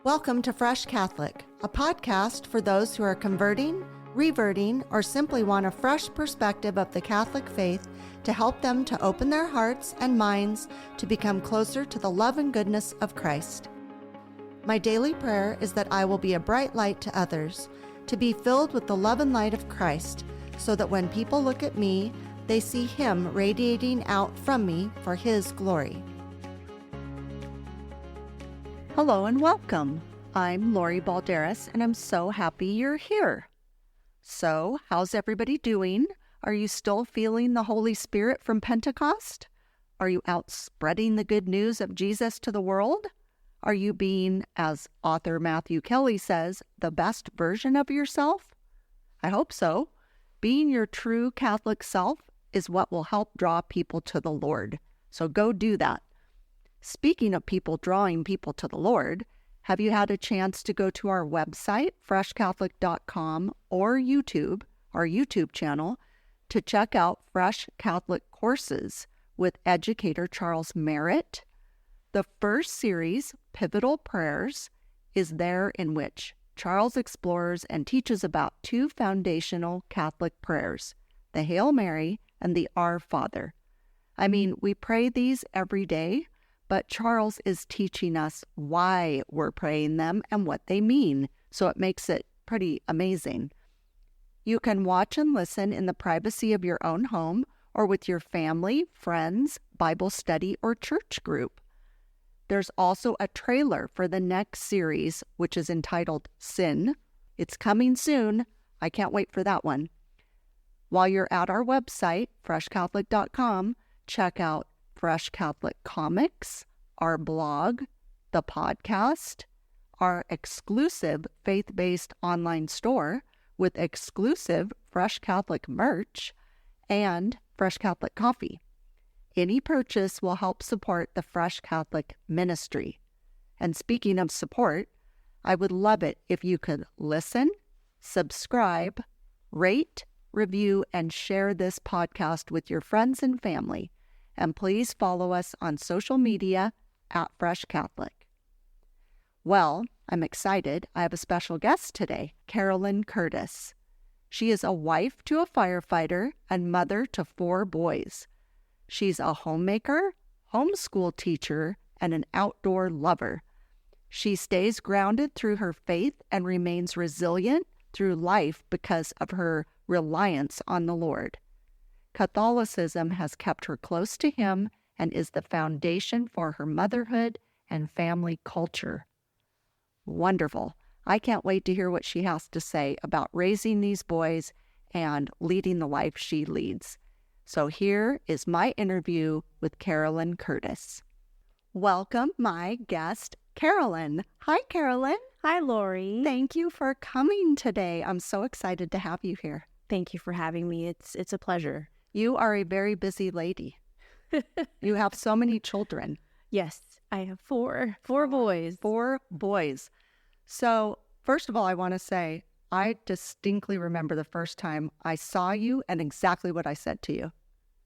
Welcome to Fresh Catholic, a podcast for those who are converting, reverting, or simply want a fresh perspective of the Catholic faith to help them to open their hearts and minds to become closer to the love and goodness of Christ. My daily prayer is that I will be a bright light to others, to be filled with the love and light of Christ, so that when people look at me, they see Him radiating out from me for His glory. Hello and welcome. I'm Lori Balderas, and I'm so happy you're here. So, how's everybody doing? Are you still feeling the Holy Spirit from Pentecost? Are you out spreading the good news of Jesus to the world? Are you being, as author Matthew Kelly says, the best version of yourself? I hope so. Being your true Catholic self is what will help draw people to the Lord. So go do that. Speaking of people drawing people to the Lord, have you had a chance to go to our website, freshcatholic.com, or YouTube, our YouTube channel, to check out Fresh Catholic courses with educator Charles Merritt? The first series, Pivotal Prayers, is there, in which Charles explores and teaches about two foundational Catholic prayers, the Hail Mary and the Our Father. I mean, we pray these every day, but Charles is teaching us why we're praying them and what they mean, so it makes it pretty amazing. You can watch and listen in the privacy of your own home or with your family, friends, Bible study, or church group. There's also a trailer for the next series, which is entitled Sin. It's coming soon. I can't wait for that one. While you're at our website, freshcatholic.com, check out Fresh Catholic Comics, our blog, the podcast, our exclusive faith-based online store with exclusive Fresh Catholic merch, and Fresh Catholic coffee. Any purchase will help support the Fresh Catholic ministry. And speaking of support, I would love it if you could listen, subscribe, rate, review, and share this podcast with your friends and family. And please follow us on social media at Fresh Catholic. Well, I'm excited. I have a special guest today, Carolyn Curtis. She is a wife to a firefighter and mother to 4 boys. She's a homemaker, homeschool teacher, and an outdoor lover. She stays grounded through her faith and remains resilient through life because of her reliance on the Lord. Catholicism has kept her close to Him and is the foundation for her motherhood and family culture. Wonderful. I can't wait to hear what she has to say about raising these boys and leading the life she leads. So here is my interview with Carolyn Curtis. Welcome, my guest, Carolyn. Hi, Carolyn. Hi, Lori. Thank you for coming today. I'm so excited to have you here. Thank you for having me. It's a pleasure. You are a very busy lady. You have so many children. Yes, I have four boys. 4 boys. So, first of all, I want to say, I distinctly remember the first time I saw you and exactly what I said to you.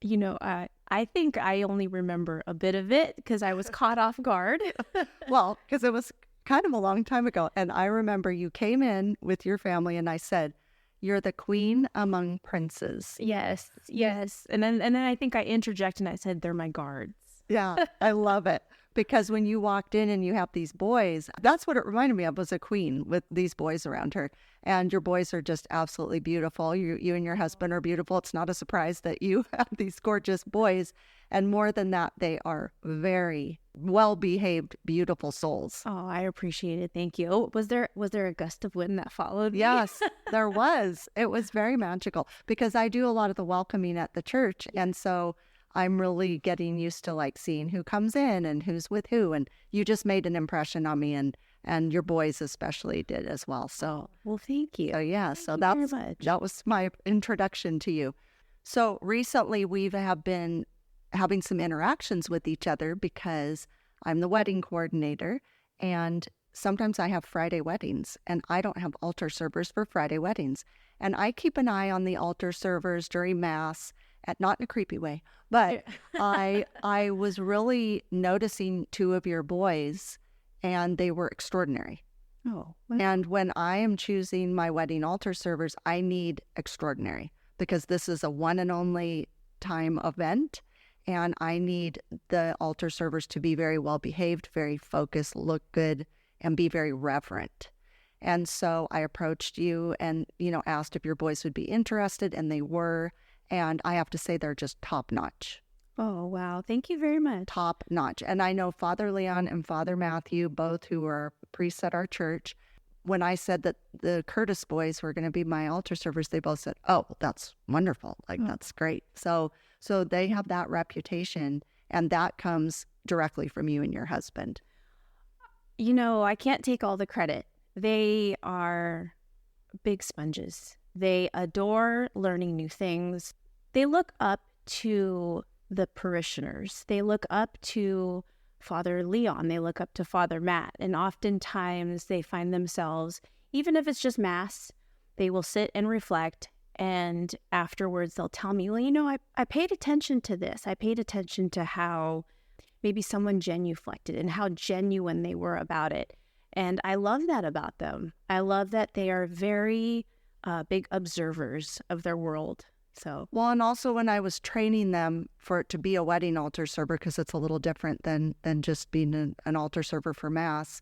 You know, I think I only remember a bit of it because I was caught off guard. Well, because it was kind of a long time ago. And I remember you came in with your family and I said, "You're the queen among princes." Yes. And then I think I interjected and I said, "They're my guards." Yeah, I love it. Because when you walked in and you have these boys, that's what it reminded me of, was a queen with these boys around her. And your boys are just absolutely beautiful. You and your husband are beautiful. It's not a surprise that you have these gorgeous boys. And more than that, they are very well-behaved, beautiful souls. Oh, I appreciate it. Thank you. Oh, was there a gust of wind that followed me? Yes, there was. It was very magical because I do a lot of the welcoming at the church. And so I'm really getting used to like seeing who comes in and who's with who. And you just made an impression on me, and your boys especially did as well. So, well, thank you. That was my introduction to you. So recently we have been having some interactions with each other because I'm the wedding coordinator, and sometimes I have Friday weddings, and I don't have altar servers for Friday weddings. And I keep an eye on the altar servers during Mass, not in a creepy way, but I was really noticing 2 of your boys, and they were extraordinary. Oh, wow. And when I am choosing my wedding altar servers, I need extraordinary because this is a one and only time event. And I need the altar servers to be very well behaved, very focused, look good, and be very reverent. And so I approached you and, asked if your boys would be interested, and they were. And I have to say, they're just top notch. Oh, wow. Thank you very much. Top notch. And I know Father Leon and Father Matthew, both who are priests at our church, when I said that the Curtis boys were going to be my altar servers, they both said, "Oh, that's wonderful. That's great." So they have that reputation, and that comes directly from you and your husband. I can't take all the credit. They are big sponges. They adore learning new things. They look up to the parishioners. They look up to Father Leon. They look up to Father Matt. And oftentimes they find themselves, even if it's just Mass, they will sit and reflect. And afterwards they'll tell me, well, I paid attention to this. I paid attention to how maybe someone genuflected and how genuine they were about it. And I love that about them. I love that they are very big observers of their world. So, well, and also when I was training them for it to be a wedding altar server, because it's a little different than just being an altar server for Mass,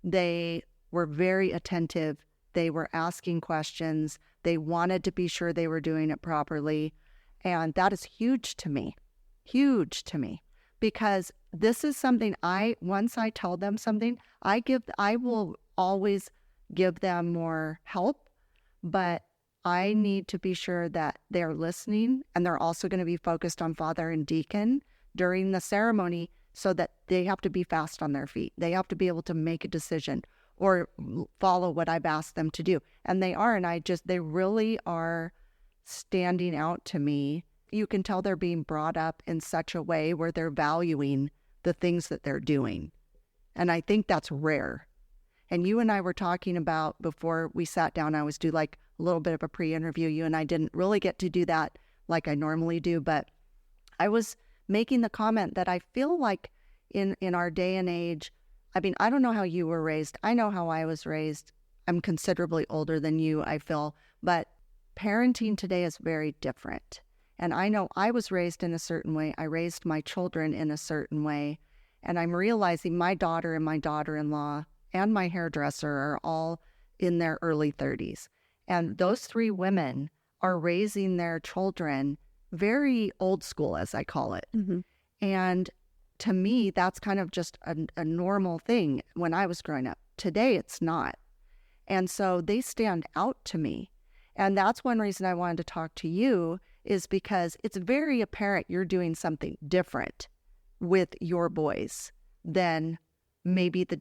they were very attentive. They were asking questions. They wanted to be sure they were doing it properly. And that is huge to me, because this is something once I tell them something, I will always give them more help, but I need to be sure that they're listening, and they're also going to be focused on Father and Deacon during the ceremony, so that they have to be fast on their feet. They have to be able to make a decision or follow what I've asked them to do. And they are, and they really are standing out to me. You can tell they're being brought up in such a way where they're valuing the things that they're doing. And I think that's rare. And you and I were talking about, before we sat down, I was do like a little bit of a pre-interview. You and I didn't really get to do that like I normally do, but I was making the comment that I feel like in our day and age, I mean, I don't know how you were raised. I know how I was raised. I'm considerably older than you, I feel, but parenting today is very different. And I know I was raised in a certain way. I raised my children in a certain way. And I'm realizing my daughter and my daughter-in-law and my hairdresser are all in their early 30s. And those three women are raising their children very old school, as I call it. Mm-hmm. And to me, that's kind of just a normal thing when I was growing up. Today, it's not. And so they stand out to me. And that's one reason I wanted to talk to you, is because it's very apparent you're doing something different with your boys than maybe the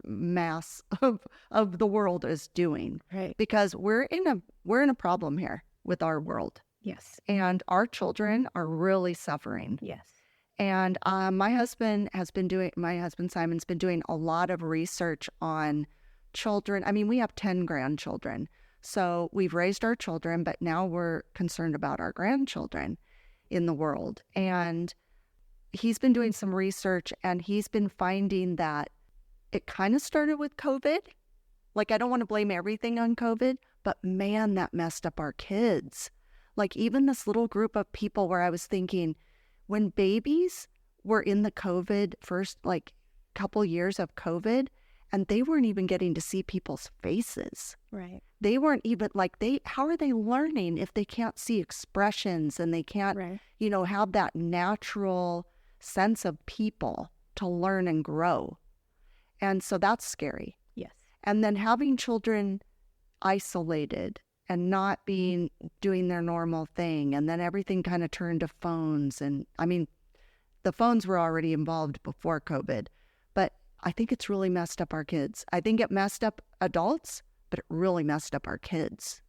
mass of the world is doing. Right. Because we're in a problem here with our world. Yes. And our children are really suffering. Yes. And my husband Simon's been doing a lot of research on children. I mean, we have 10 grandchildren. So we've raised our children, but now we're concerned about our grandchildren in the world. And he's been doing some research, and he's been finding that it kind of started with COVID. Like, I don't want to blame everything on COVID, but man, that messed up our kids. Like, even this little group of people where I was thinking, when babies were in the COVID first, like, couple years of COVID, and they weren't even getting to see people's faces. Right. They weren't even how are they learning if they can't see expressions and they can't, Right. Have that natural sense of people to learn and grow. And so that's scary. Yes. And then having children isolated and not doing their normal thing. And then everything kind of turned to phones. And I mean, the phones were already involved before COVID, but I think it's really messed up our kids. I think it messed up adults, but it really messed up our kids.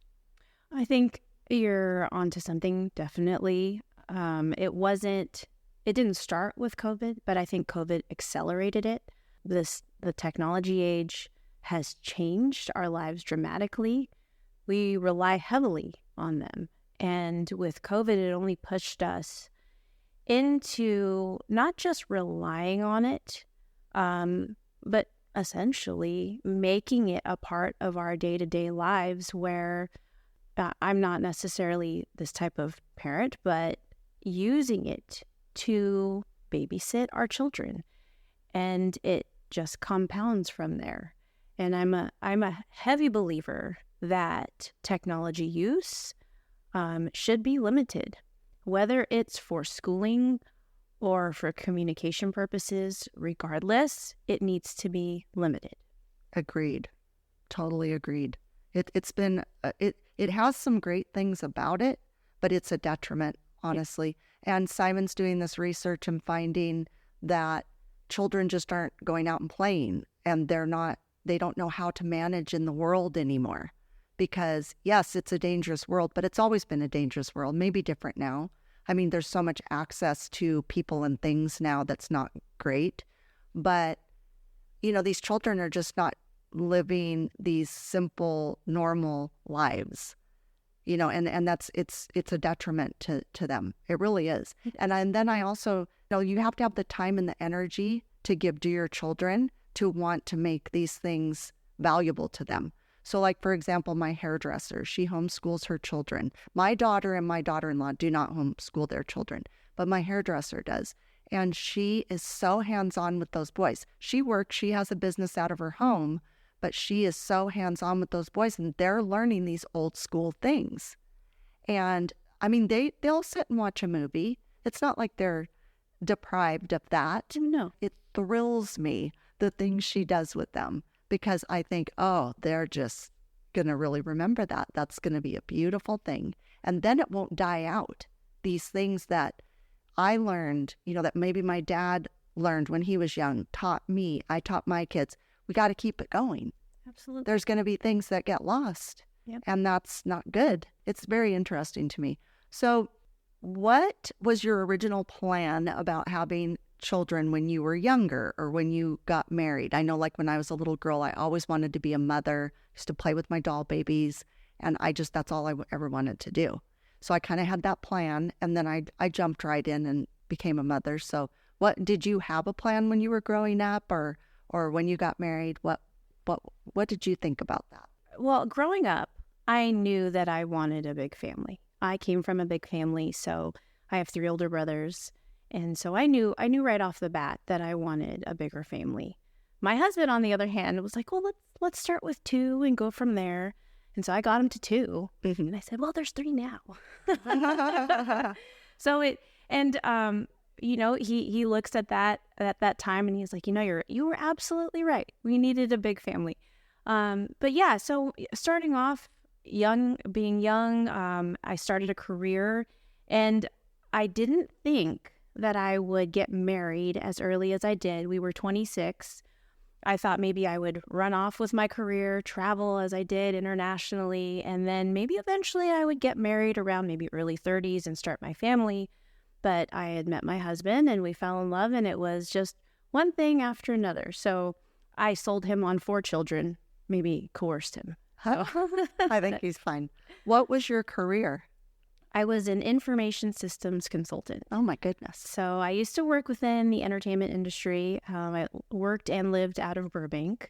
I think you're onto something, definitely. It didn't start with COVID, but I think COVID accelerated it. The technology age has changed our lives dramatically. We rely heavily on them. And with COVID, it only pushed us into not just relying on it, but essentially making it a part of our day-to-day lives where I'm not necessarily this type of parent, but using it to babysit our children. And it just compounds from there. And I'm a heavy believer that technology use should be limited, whether it's for schooling or for communication purposes. Regardless, it needs to be limited. Agreed. Totally agreed. It has some great things about it, but it's a detriment, honestly. And Simon's doing this research and finding that children just aren't going out and playing, and they don't know how to manage in the world anymore. Because yes, it's a dangerous world, but it's always been a dangerous world, maybe different now. I mean, there's so much access to people and things now that's not great. But, these children are just not living these simple, normal lives, and it's a detriment to them. It really is. And then I also, you have to have the time and the energy to give to your children to want to make these things valuable to them. So like, for example, my hairdresser, she homeschools her children. My daughter and my daughter-in-law do not homeschool their children, but my hairdresser does. And she is so hands-on with those boys. She has a business out of her home, but she is so hands-on with those boys, and they're learning these old school things. And I mean, they'll sit and watch a movie. It's not like they're deprived of that. No. It thrills me, the things she does with them, because I think, oh, they're just going to really remember that. That's going to be a beautiful thing. And then it won't die out. These things that I learned, that maybe my dad learned when he was young, taught me, I taught my kids. We got to keep it going. Absolutely. There's going to be things that get lost. Yep. And that's not good. It's very interesting to me. So what was your original plan about having children when you were younger or when you got married? I know, like, when I was a little girl, I always wanted to be a mother, used to play with my doll babies, and that's all I ever wanted to do. So I kind of had that plan, and then I jumped right in and became a mother. So did you have a plan when you were growing up, or when you got married? What did you think about that? Well, growing up, I knew that I wanted a big family. I came from a big family, so I have 3 older brothers. And so I knew right off the bat that I wanted a bigger family. My husband, on the other hand, was like, well, let's start with 2 and go from there. And so I got him to 2. Mm-hmm. And I said, well, there's 3 now. He looks at that time and he's like, you were absolutely right. We needed a big family. But yeah, so starting off being young, I started a career, and I didn't think that I would get married as early as I did. We were 26. I thought maybe I would run off with my career, travel as I did internationally, and then maybe eventually I would get married around maybe early 30s and start my family. But I had met my husband and we fell in love, and it was just one thing after another. So I sold him on 4 children, maybe coerced him. So. I think he's fine. What was your career? I was an information systems consultant. Oh, my goodness. So I used to work within the entertainment industry. I worked and lived out of Burbank.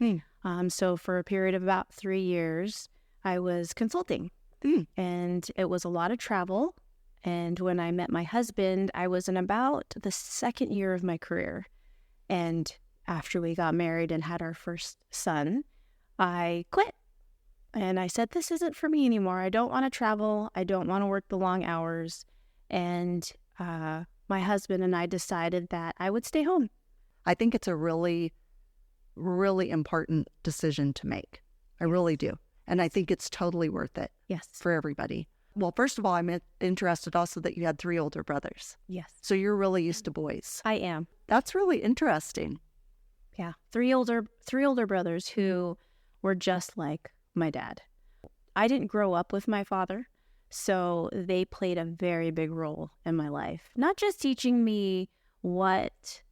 So for a period of about 3 years, I was consulting. And it was a lot of travel. And when I met my husband, I was in about the 2nd year of my career. And after we got married and had our first son, I quit. And I said, this isn't for me anymore. I don't want to travel. I don't want to work the long hours. And my husband and I decided that I would stay home. I think it's a really, really important decision to make. I really do. And I think it's totally worth it. Yes. For everybody. Well, first of all, I'm interested also that you had 3 older brothers. Yes. So you're really used to boys. I am. That's really interesting. Yeah. 3 older brothers who were just like my dad. I didn't grow up with my father, so they played a very big role in my life. Not just teaching me what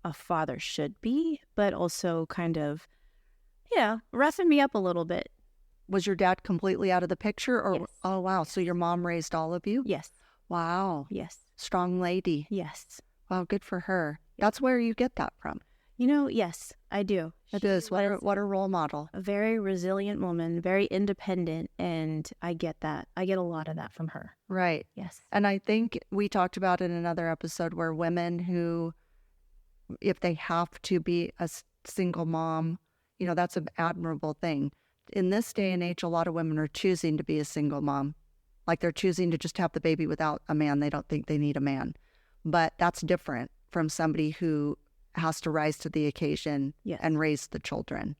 a father should be, but also kind of, roughing me up a little bit. Was your dad completely out of the picture? Or Yes. Oh, wow. So your mom raised all of you? Yes. Wow. Yes. Strong lady. Yes. Wow, good for her. That's where you get that from. Yes, I do. It She is. was What a role model. a very resilient woman, very independent, and I get that. I get a lot of that from her. Right. Yes. And I think we talked about in another episode where women who, if they have to be a single mom, that's an admirable thing. In this day and age, a lot of women are choosing to be a single mom. Like they're choosing to just have the baby without a man. They don't think they need a man. But that's different from somebody who has to rise to the occasion Yes. and raise the children.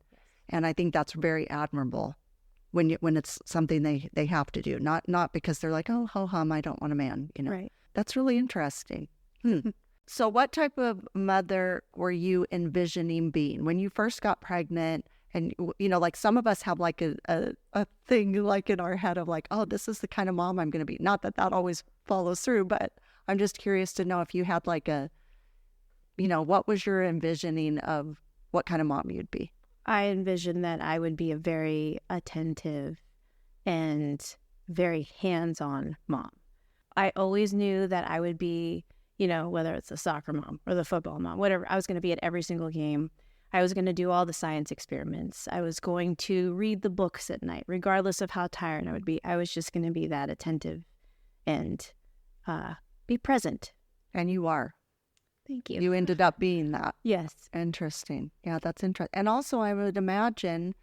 And I think that's very admirable when it's something they have to do, not because they're like, oh, ho hum, I don't want a man. Right. That's really interesting. So what type of mother were you envisioning being when you first got pregnant? And, like some of us have like a thing like in our head of like, oh, this is the kind of mom I'm going to be. Not that always follows through, but I'm just curious to know if you had like what was your envisioning of what kind of mom you'd be? I envisioned that I would be a very attentive and very hands-on mom. I always knew that I would be, whether it's the soccer mom or the football mom, whatever, I was going to be at every single game. I was going to do all the science experiments. I was going to read the books at night, regardless of how tired I would be. I was just going to be that attentive and be present. And you are. Thank you. You ended up being that. Yes. Interesting. Yeah, that's interesting. And also, I would imagine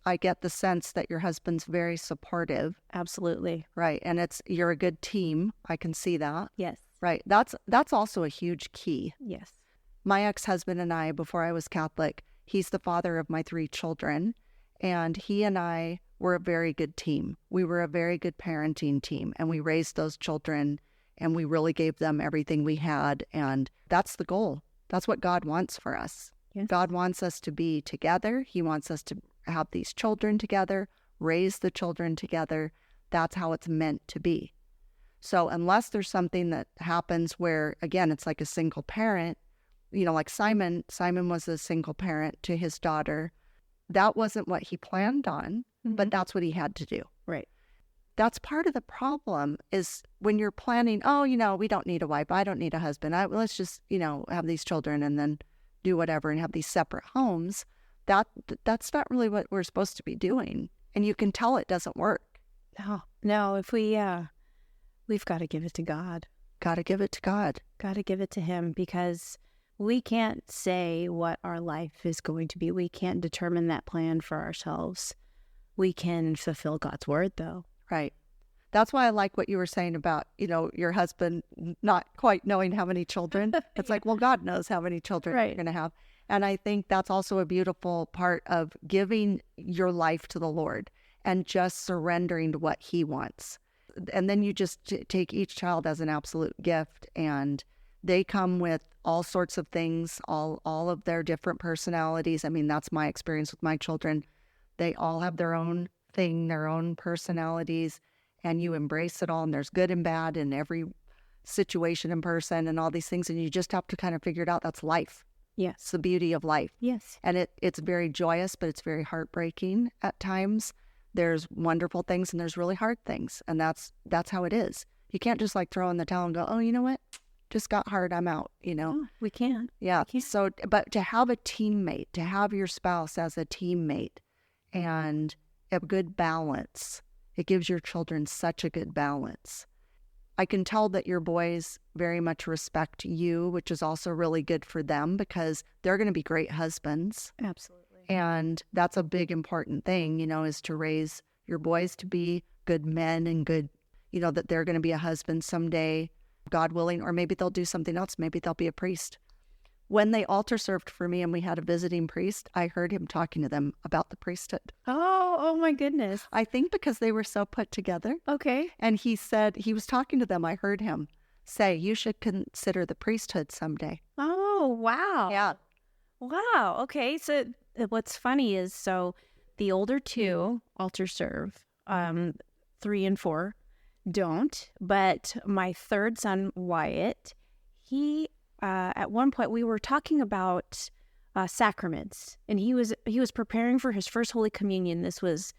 I get the sense that your husband's very supportive. Absolutely. Right. And you're a good team. I can see that. Yes. Right. That's also a huge key. Yes. My ex-husband and I, before I was Catholic, he's the father of my 3 children, and he and I were a very good team. We were a very good parenting team, and we raised those children, and we really gave them everything we had, and that's the goal. That's what God wants for us. Yes. God wants us to be together. He wants us to have these children together, raise the children together. That's how it's meant to be. So unless there's something that happens where, again, it's like a single parent, like Simon was a single parent to his daughter. That wasn't what he planned on, but that's what he had to do. Right. That's part of the problem is when you're planning, oh, we don't need a wife. I don't need a husband. Let's just, have these children and then do whatever and have these separate homes. That's not really what we're supposed to be doing. And you can tell it doesn't work. No, if we've got to give it to God. Got to give it to God. Got to give it to him because we can't say what our life is going to be. We can't determine that plan for ourselves. We can fulfill God's word, though. Right. That's why I like what you were saying about, your husband not quite knowing how many children. It's like, well, God knows how many children you're going to have. And I think that's also a beautiful part of giving your life to the Lord and just surrendering to what he wants. And then you just take each child as an absolute gift, and they come with all sorts of things, all of their different personalities. I mean, that's my experience with my children. They all have their own thing, their own personalities, and you embrace it all. And there's good and bad in every situation and person and all these things. And you just have to kind of figure it out. That's life. Yes. It's the beauty of life. Yes. And it's very joyous, but it's very heartbreaking at times. There's wonderful things and there's really hard things. And that's how it is. You can't just like throw in the towel and go, oh, you know what? Just got hard, I'm out, Oh, we can. Yeah. So, but to have a teammate, to have your spouse as a teammate and a good balance, it gives your children such a good balance. I can tell that your boys very much respect you, which is also really good for them because they're going to be great husbands. Absolutely. And that's a big important thing, is to raise your boys to be good men and good, that they're going to be a husband someday, God willing, or maybe they'll do something else. Maybe they'll be a priest. When they altar served for me and we had a visiting priest, I heard him talking to them about the priesthood. Oh my goodness. I think because they were so put together. Okay. And he said, he was talking to them. I heard him say, you should consider the priesthood someday. Oh, wow. Yeah. Wow. Okay. So what's funny is, so the older 2 altar serve, 3 and 4 don't, but my 3rd son, Wyatt, he, at one point we were talking about sacraments, and he was preparing for his first Holy Communion. This was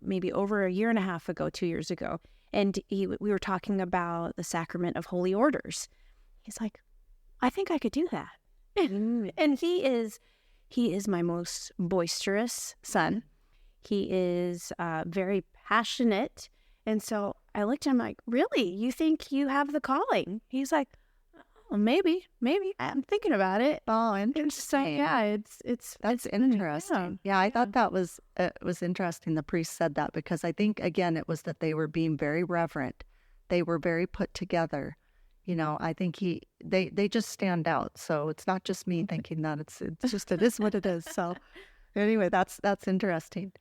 maybe over a year and a half ago, 2 years ago. And we were talking about the sacrament of holy orders. He's like, I think I could do that. And he is my most boisterous son. He is very passionate. And so I looked at him like, really? You think you have the calling? He's like, well, maybe. I'm thinking about it. Oh, So interesting. yeah, That's interesting. Yeah, I thought that was interesting. The priest said that because I think, again, it was that they were being very reverent. They were very put together. You know, I think they just stand out. So it's not just me thinking that. It's just, it is what it is. So anyway, that's interesting.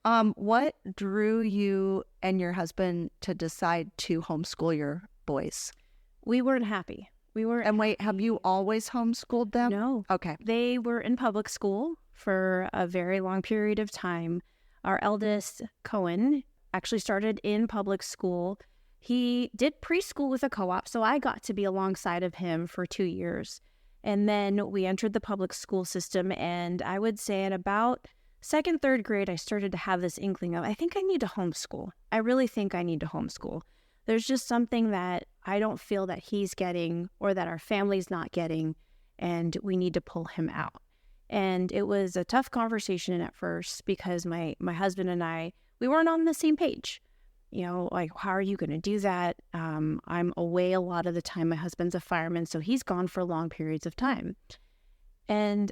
What drew you and your husband to decide to homeschool your boys? We weren't happy. And wait, have you always homeschooled them? No. Okay. They were in public school for a very long period of time. Our eldest, Cohen, actually started in public school. He did preschool with a co-op, so I got to be alongside of him for 2 years. And then we entered the public school system, and I would say at about second, third grade, I started to have this inkling of, I think I need to homeschool. I really think I need to homeschool. There's just something that I don't feel that he's getting or that our family's not getting, and we need to pull him out. And it was a tough conversation at first because my husband and I, we weren't on the same page. You know, like, how are you going to do that? I'm away a lot of the time. My husband's a fireman, so he's gone for long periods of time. And,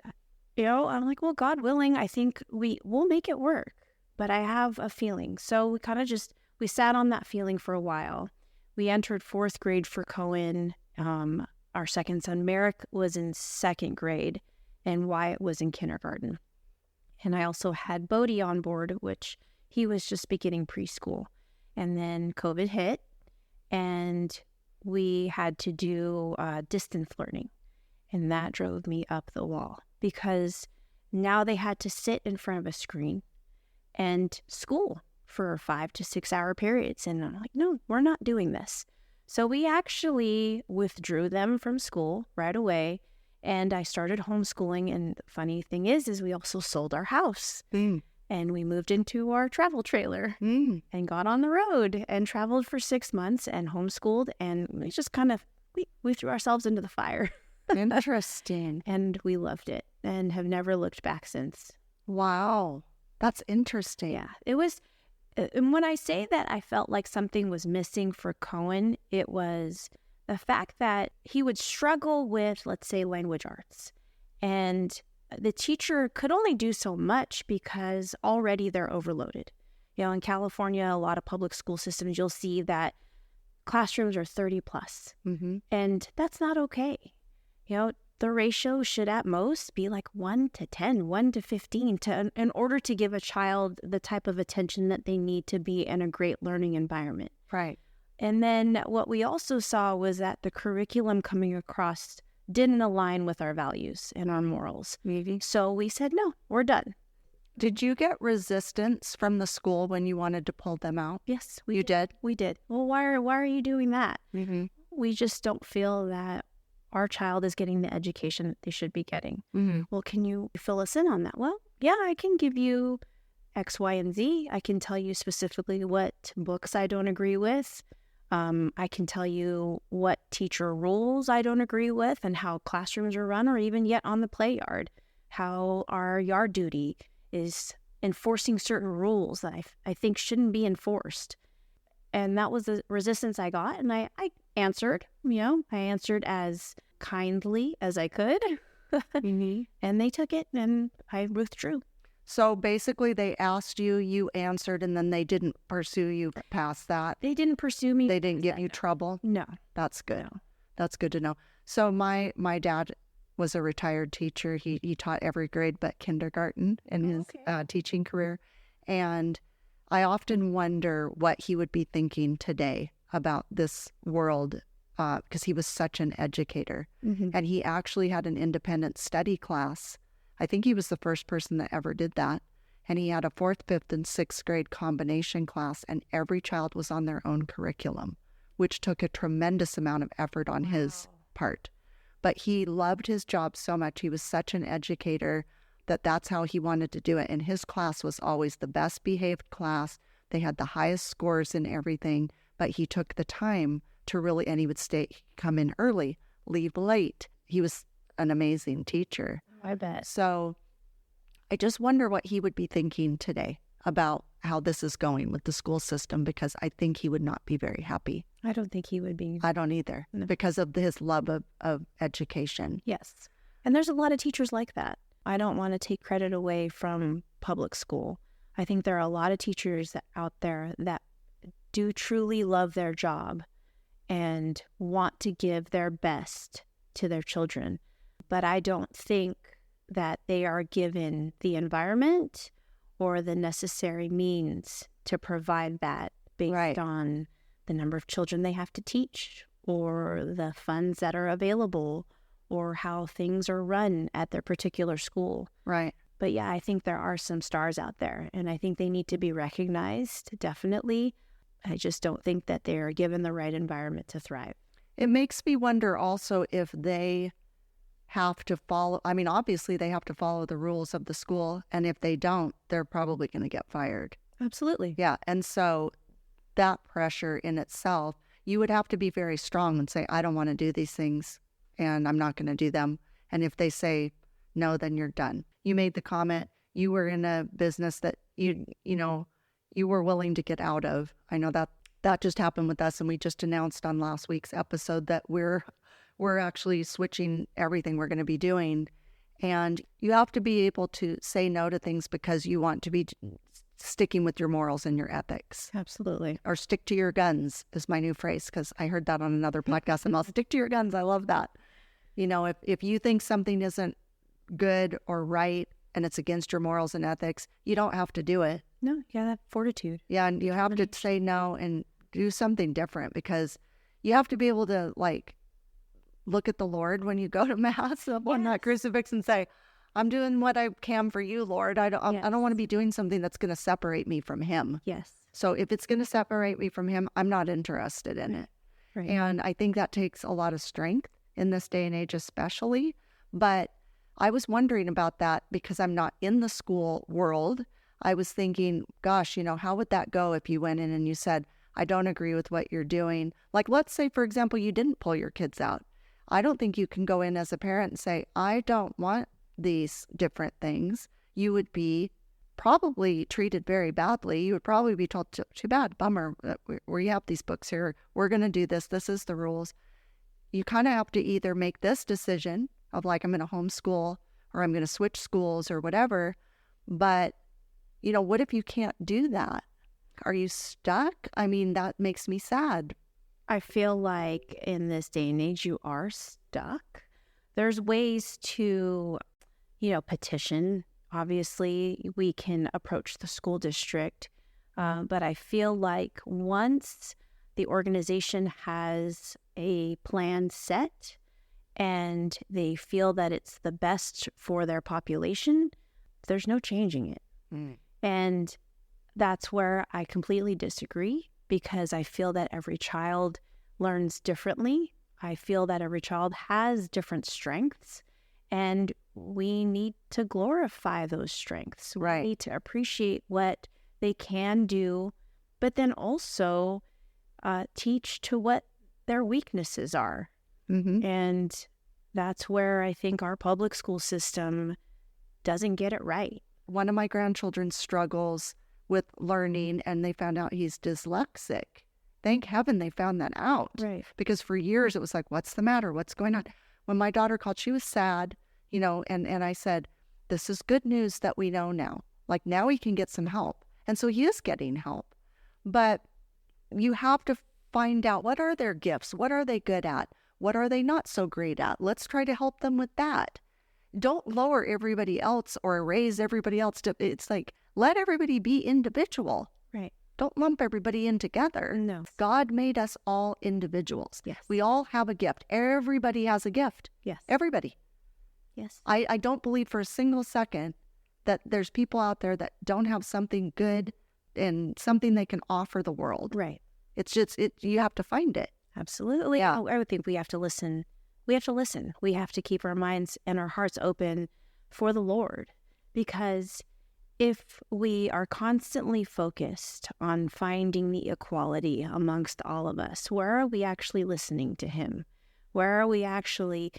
you know, I'm like, well, God willing, I think we'll make it work. But I have a feeling. So we kind of we sat on that feeling for a while. We entered fourth grade for Cohen. Our second son, Merrick, was in second grade, and Wyatt was in kindergarten. And I also had Bodie on board, which he was just beginning preschool. And then COVID hit, and we had to do distance learning. And that drove me up the wall because now they had to sit in front of a screen and school for 5 to 6 hour periods. And I'm like, no, we're not doing this. So we actually withdrew them from school right away. And I started homeschooling. And the funny thing is we also sold our house. And we moved into our travel trailer and got on the road and traveled for 6 months and homeschooled. And we just kind of, we threw ourselves into the fire. Interesting. And we loved it and have never looked back since. Wow. That's interesting. Yeah. It was, and when I say that I felt like something was missing for Cohen, it was the fact that he would struggle with, let's say, language arts. And the teacher could only do so much because already they're overloaded. You know, in California, a lot of public school systems, you'll see that classrooms are 30 plus. And that's not okay. You know, the ratio should at most be like 1 to 10, 1 to 15 in order to give a child the type of attention that they need to be in a great learning environment. Right. And then what we also saw was that the curriculum coming across didn't align with our values and our morals. So we said, no, we're done. Did you get resistance from the school when you wanted to pull them out? Yes, You did? We did. Well, why are you doing that? We just don't feel that our child is getting the education that they should be getting. Well, can you fill us in on that? Well, yeah, I can give you X, Y, and Z. I can tell you specifically what books I don't agree with. I can tell you what teacher rules I don't agree with and how classrooms are run, or even yet on the play yard, how our yard duty is enforcing certain rules that I think shouldn't be enforced. And that was the resistance I got. And I answered, I answered as kindly as I could. And they took it and I withdrew. So basically they asked you, you answered, and then they didn't pursue you past that? They didn't pursue me. They didn't get you trouble? No. That's good. No. That's good to know. So my dad was a retired teacher. He taught every grade but kindergarten in his teaching career. And I often wonder what he would be thinking today about this world because he was such an educator. And he actually had an independent study class. I think he was the first person that ever did that. And he had a 4th, 5th, and 6th grade combination class, and every child was on their own curriculum, which took a tremendous amount of effort on his part. But he loved his job so much. He was such an educator that that's how he wanted to do it. And his class was always the best behaved class. They had the highest scores in everything, but he took the time to really, and he would come in early, leave late. He was an amazing teacher. I bet. So I just wonder what he would be thinking today about how this is going with the school system, because I think he would not be very happy. I don't think he would be. I don't either, No. because of his love of education. Yes. And there's a lot of teachers like that. I don't want to take credit away from public school. I think there are a lot of teachers out there that do truly love their job and want to give their best to their children. But I don't think that they are given the environment or the necessary means to provide that based on the number of children they have to teach or the funds that are available or how things are run at their particular school. Right. But yeah, I think there are some stars out there, and I think they need to be recognized, definitely. I just don't think that they are given the right environment to thrive. It makes me wonder also if they have to follow, I mean, obviously they have to follow the rules of the school, and if they don't, they're probably going to get fired. Absolutely. Yeah, and so that pressure in itself, you would have to be very strong and say, I don't want to do these things, and I'm not going to do them. And if they say no, then you're done. You made the comment, you were in a business that you were willing to get out of. I know that just happened with us, and we just announced on last week's episode that we're actually switching everything we're going to be doing. And you have to be able to say no to things because you want to be sticking with your morals and your ethics. Absolutely. Or stick to your guns is my new phrase, because I heard that on another podcast, and I'll stick to your guns. I love that. You know, if you think something isn't good or right and it's against your morals and ethics, you don't have to do it. No, you gotta have fortitude. Yeah, and you have to say no and do something different, because you have to be able to, like, look at the Lord when you go to Mass up on that crucifix and say, I'm doing what I can for you, Lord. I don't want to be doing something that's going to separate me from him. Yes. So if it's going to separate me from him, I'm not interested in it. Right. And I think that takes a lot of strength in this day and age especially. But I was wondering about that because I'm not in the school world. I was thinking, gosh, how would that go if you went in and you said, I don't agree with what you're doing? Like, let's say, for example, you didn't pull your kids out. I don't think you can go in as a parent and say, I don't want these different things. You would be probably treated very badly. You would probably be told, too bad, bummer, we have these books here. We're going to do this. This is the rules. You kind of have to either make this decision of, like, I'm going to homeschool or I'm going to switch schools or whatever. But, what if you can't do that? Are you stuck? I mean, that makes me sad. I feel like in this day and age, you are stuck. There's ways to, petition. Obviously, we can approach the school district. But I feel like once the organization has a plan set and they feel that it's the best for their population, there's no changing it. And that's where I completely disagree, because I feel that every child learns differently. I feel that every child has different strengths, and we need to glorify those strengths. Right. We need to appreciate what they can do, but then also teach to what their weaknesses are. Mm-hmm. And that's where I think our public school system doesn't get it right. One of my grandchildren struggles with learning, and they found out he's dyslexic. Thank heaven they found that out. Right. Because for years it was like, what's the matter? What's going on? When my daughter called, she was sad, and I said, this is good news that we know now. Like, now he can get some help. And so he is getting help. But you have to find out, what are their gifts? What are they good at? What are they not so great at? Let's try to help them with that. Don't lower everybody else or raise everybody else to, it's like, let everybody be individual. Right. Don't lump everybody in together. No. God made us all individuals. Yes. We all have a gift. Everybody has a gift. Yes. Everybody. Yes. I don't believe for a single second that there's people out there that don't have something good and something they can offer the world. Right. It's just, you have to find it. Absolutely. Yeah. I would think we have to listen. We have to listen. We have to keep our minds and our hearts open for the Lord, because if we are constantly focused on finding the equality amongst all of us, where are we actually listening to Him? Where are we actually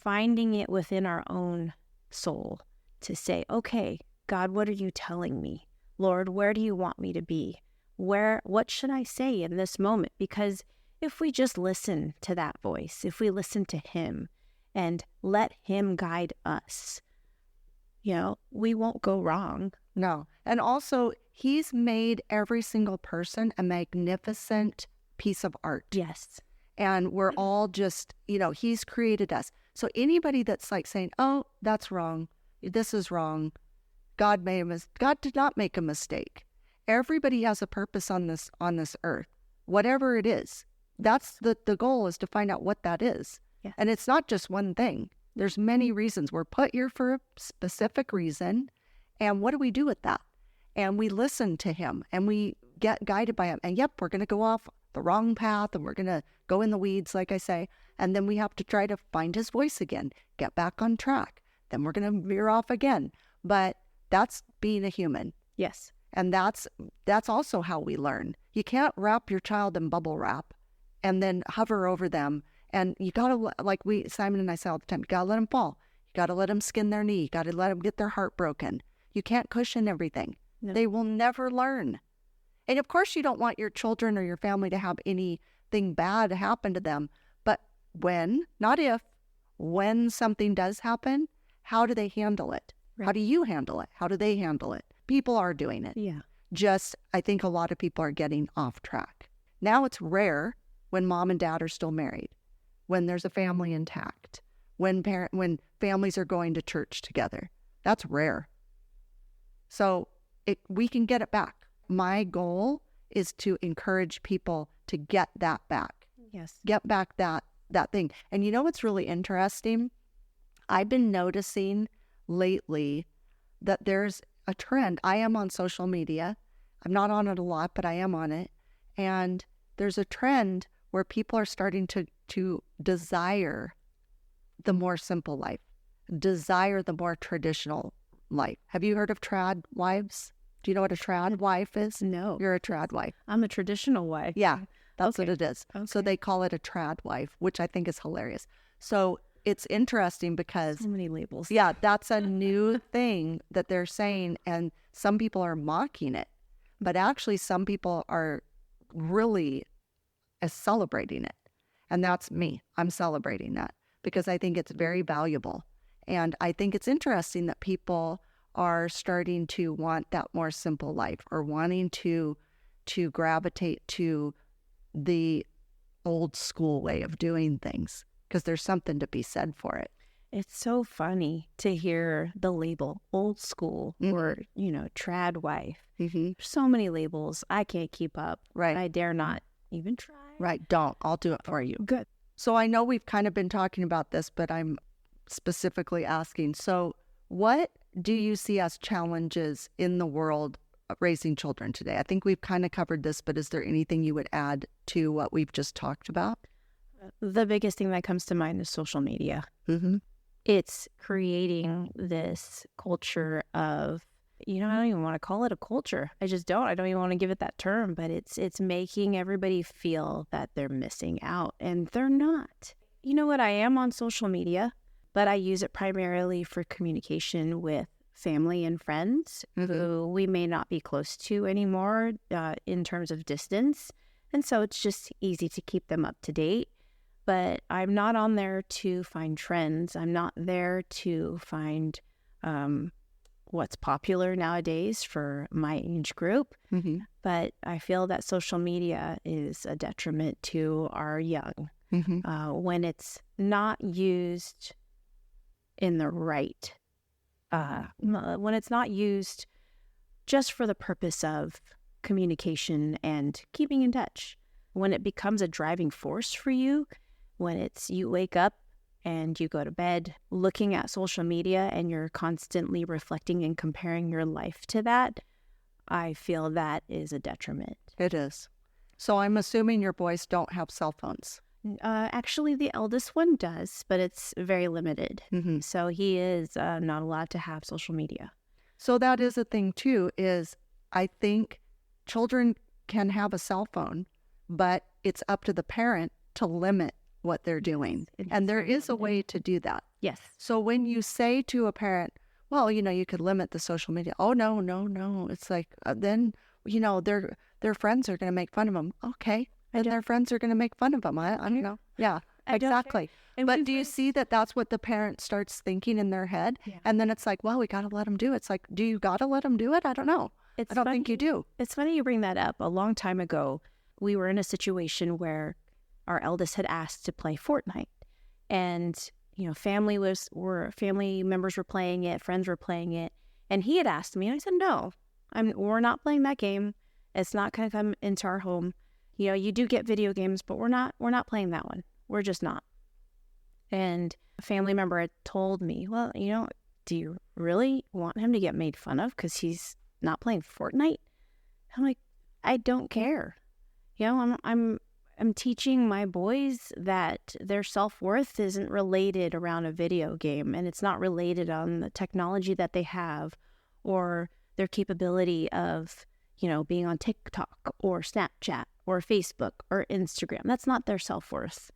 finding it within our own soul to say, okay, God, what are you telling me? Lord, where do you want me to be? What should I say in this moment? Because if we just listen to that voice, if we listen to him and let him guide us, we won't go wrong. No. And also, he's made every single person a magnificent piece of art. Yes. And we're all just, he's created us. So anybody that's like saying, oh, that's wrong, this is wrong, God did not make a mistake. Everybody has a purpose on this earth, whatever it is. That's the goal, is to find out what that is. Yes. And it's not just one thing. There's many reasons. We're put here for a specific reason. And what do we do with that? And we listen to him and we get guided by him. And yep, we're going to go off the wrong path and we're going to go in the weeds, like I say. And then we have to try to find his voice again, get back on track. Then we're going to veer off again. But that's being a human. Yes. And that's also how we learn. You can't wrap your child in bubble wrap and then hover over them. And you got to, like Simon and I say all the time, you got to let them fall. You got to let them skin their knee. You got to let them get their heart broken. You can't cushion everything. No. They will never learn. And of course, you don't want your children or your family to have anything bad happen to them. But when, not if, when something does happen, how do they handle it? Right. How do you handle it? How do they handle it? People are doing it. Yeah. Just, I think a lot of people are getting off track. Now it's rare when mom and dad are still married, when there's a family intact, when families are going to church together. That's rare. So we can get it back. My goal is to encourage people to get that back. Yes. Get back that thing. And you know what's really interesting? I've been noticing lately that there's a trend. I am on social media. I'm not on it a lot, but I am on it. And there's a trend where people are starting to desire the more simple life, desire the more traditional life. Have you heard of trad wives? Do you know what a trad wife is? No. You're a trad wife. I'm a traditional wife. Yeah, that's okay. what it is. Okay. So they call it a trad wife, which I think is hilarious. So it's interesting because... So many labels. Yeah, that's a new thing that they're saying, and some people are mocking it. But actually, some people are really celebrating it. And that's me. I'm celebrating that because I think it's very valuable. And I think it's interesting that people are starting to want that more simple life, or wanting to gravitate to the old school way of doing things, because there's something to be said for it. It's so funny to hear the label old school or, trad wife. Mm-hmm. So many labels. I can't keep up. Right. I dare not even try. Right. Don't. I'll do it for you. Good. So I know we've kind of been talking about this, but I'm specifically asking, so what do you see as challenges in the world of raising children today? I think we've kind of covered this, but is there anything you would add to what we've just talked about? The biggest thing that comes to mind is social media. Mm-hmm. It's creating this culture of, I don't even want to call it a culture. I just don't. I don't even want to give it that term, but it's making everybody feel that they're missing out, and they're not. You know what? I am on social media, but I use it primarily for communication with family and friends who we may not be close to anymore in terms of distance. And so it's just easy to keep them up to date. But I'm not on there to find trends. I'm not there to find what's popular nowadays for my age group. Mm-hmm. But I feel that social media is a detriment to our young when it's not used in the right, when it's not used just for the purpose of communication and keeping in touch. When it becomes a driving force for you, when it's you wake up and you go to bed looking at social media and you're constantly reflecting and comparing your life to that, I feel that is a detriment. It is. So I'm assuming your boys don't have cell phones. Actually, the eldest one does, but it's very limited. Mm-hmm. So he is not allowed to have social media. So that is a thing too, is I think children can have a cell phone, but it's up to the parent to limit what they're doing. It's And there very is a limited. way to do that. Yes. So when you say to a parent, well, you could limit the social media. Oh, no, no, no. It's like, then, their friends are going to make fun of them. Okay. And their friends are going to make fun of them. I don't know. Yeah, I don't exactly. And But we do you were- see that that's what the parent starts thinking in their head? Yeah. And then it's like, well, we got to let them do it. It's like, do you got to let them do it? I don't know. It's I don't funny. think you do. It's funny you bring that up. A long time ago, we were in a situation where our eldest had asked to play Fortnite, and family members were playing it, friends were playing it, and he had asked me, and I said, "No, we're not playing that game. It's not going to come into our home. You do get video games, but we're not playing that one. We're just not." And a family member had told me, "Well, do you really want him to get made fun of because he's not playing Fortnite?" I'm like, I don't care. I'm teaching my boys that their self-worth isn't related around a video game, and it's not related on the technology that they have or their capability of, being on TikTok or Snapchat or Facebook or Instagram. That's not their self-worth.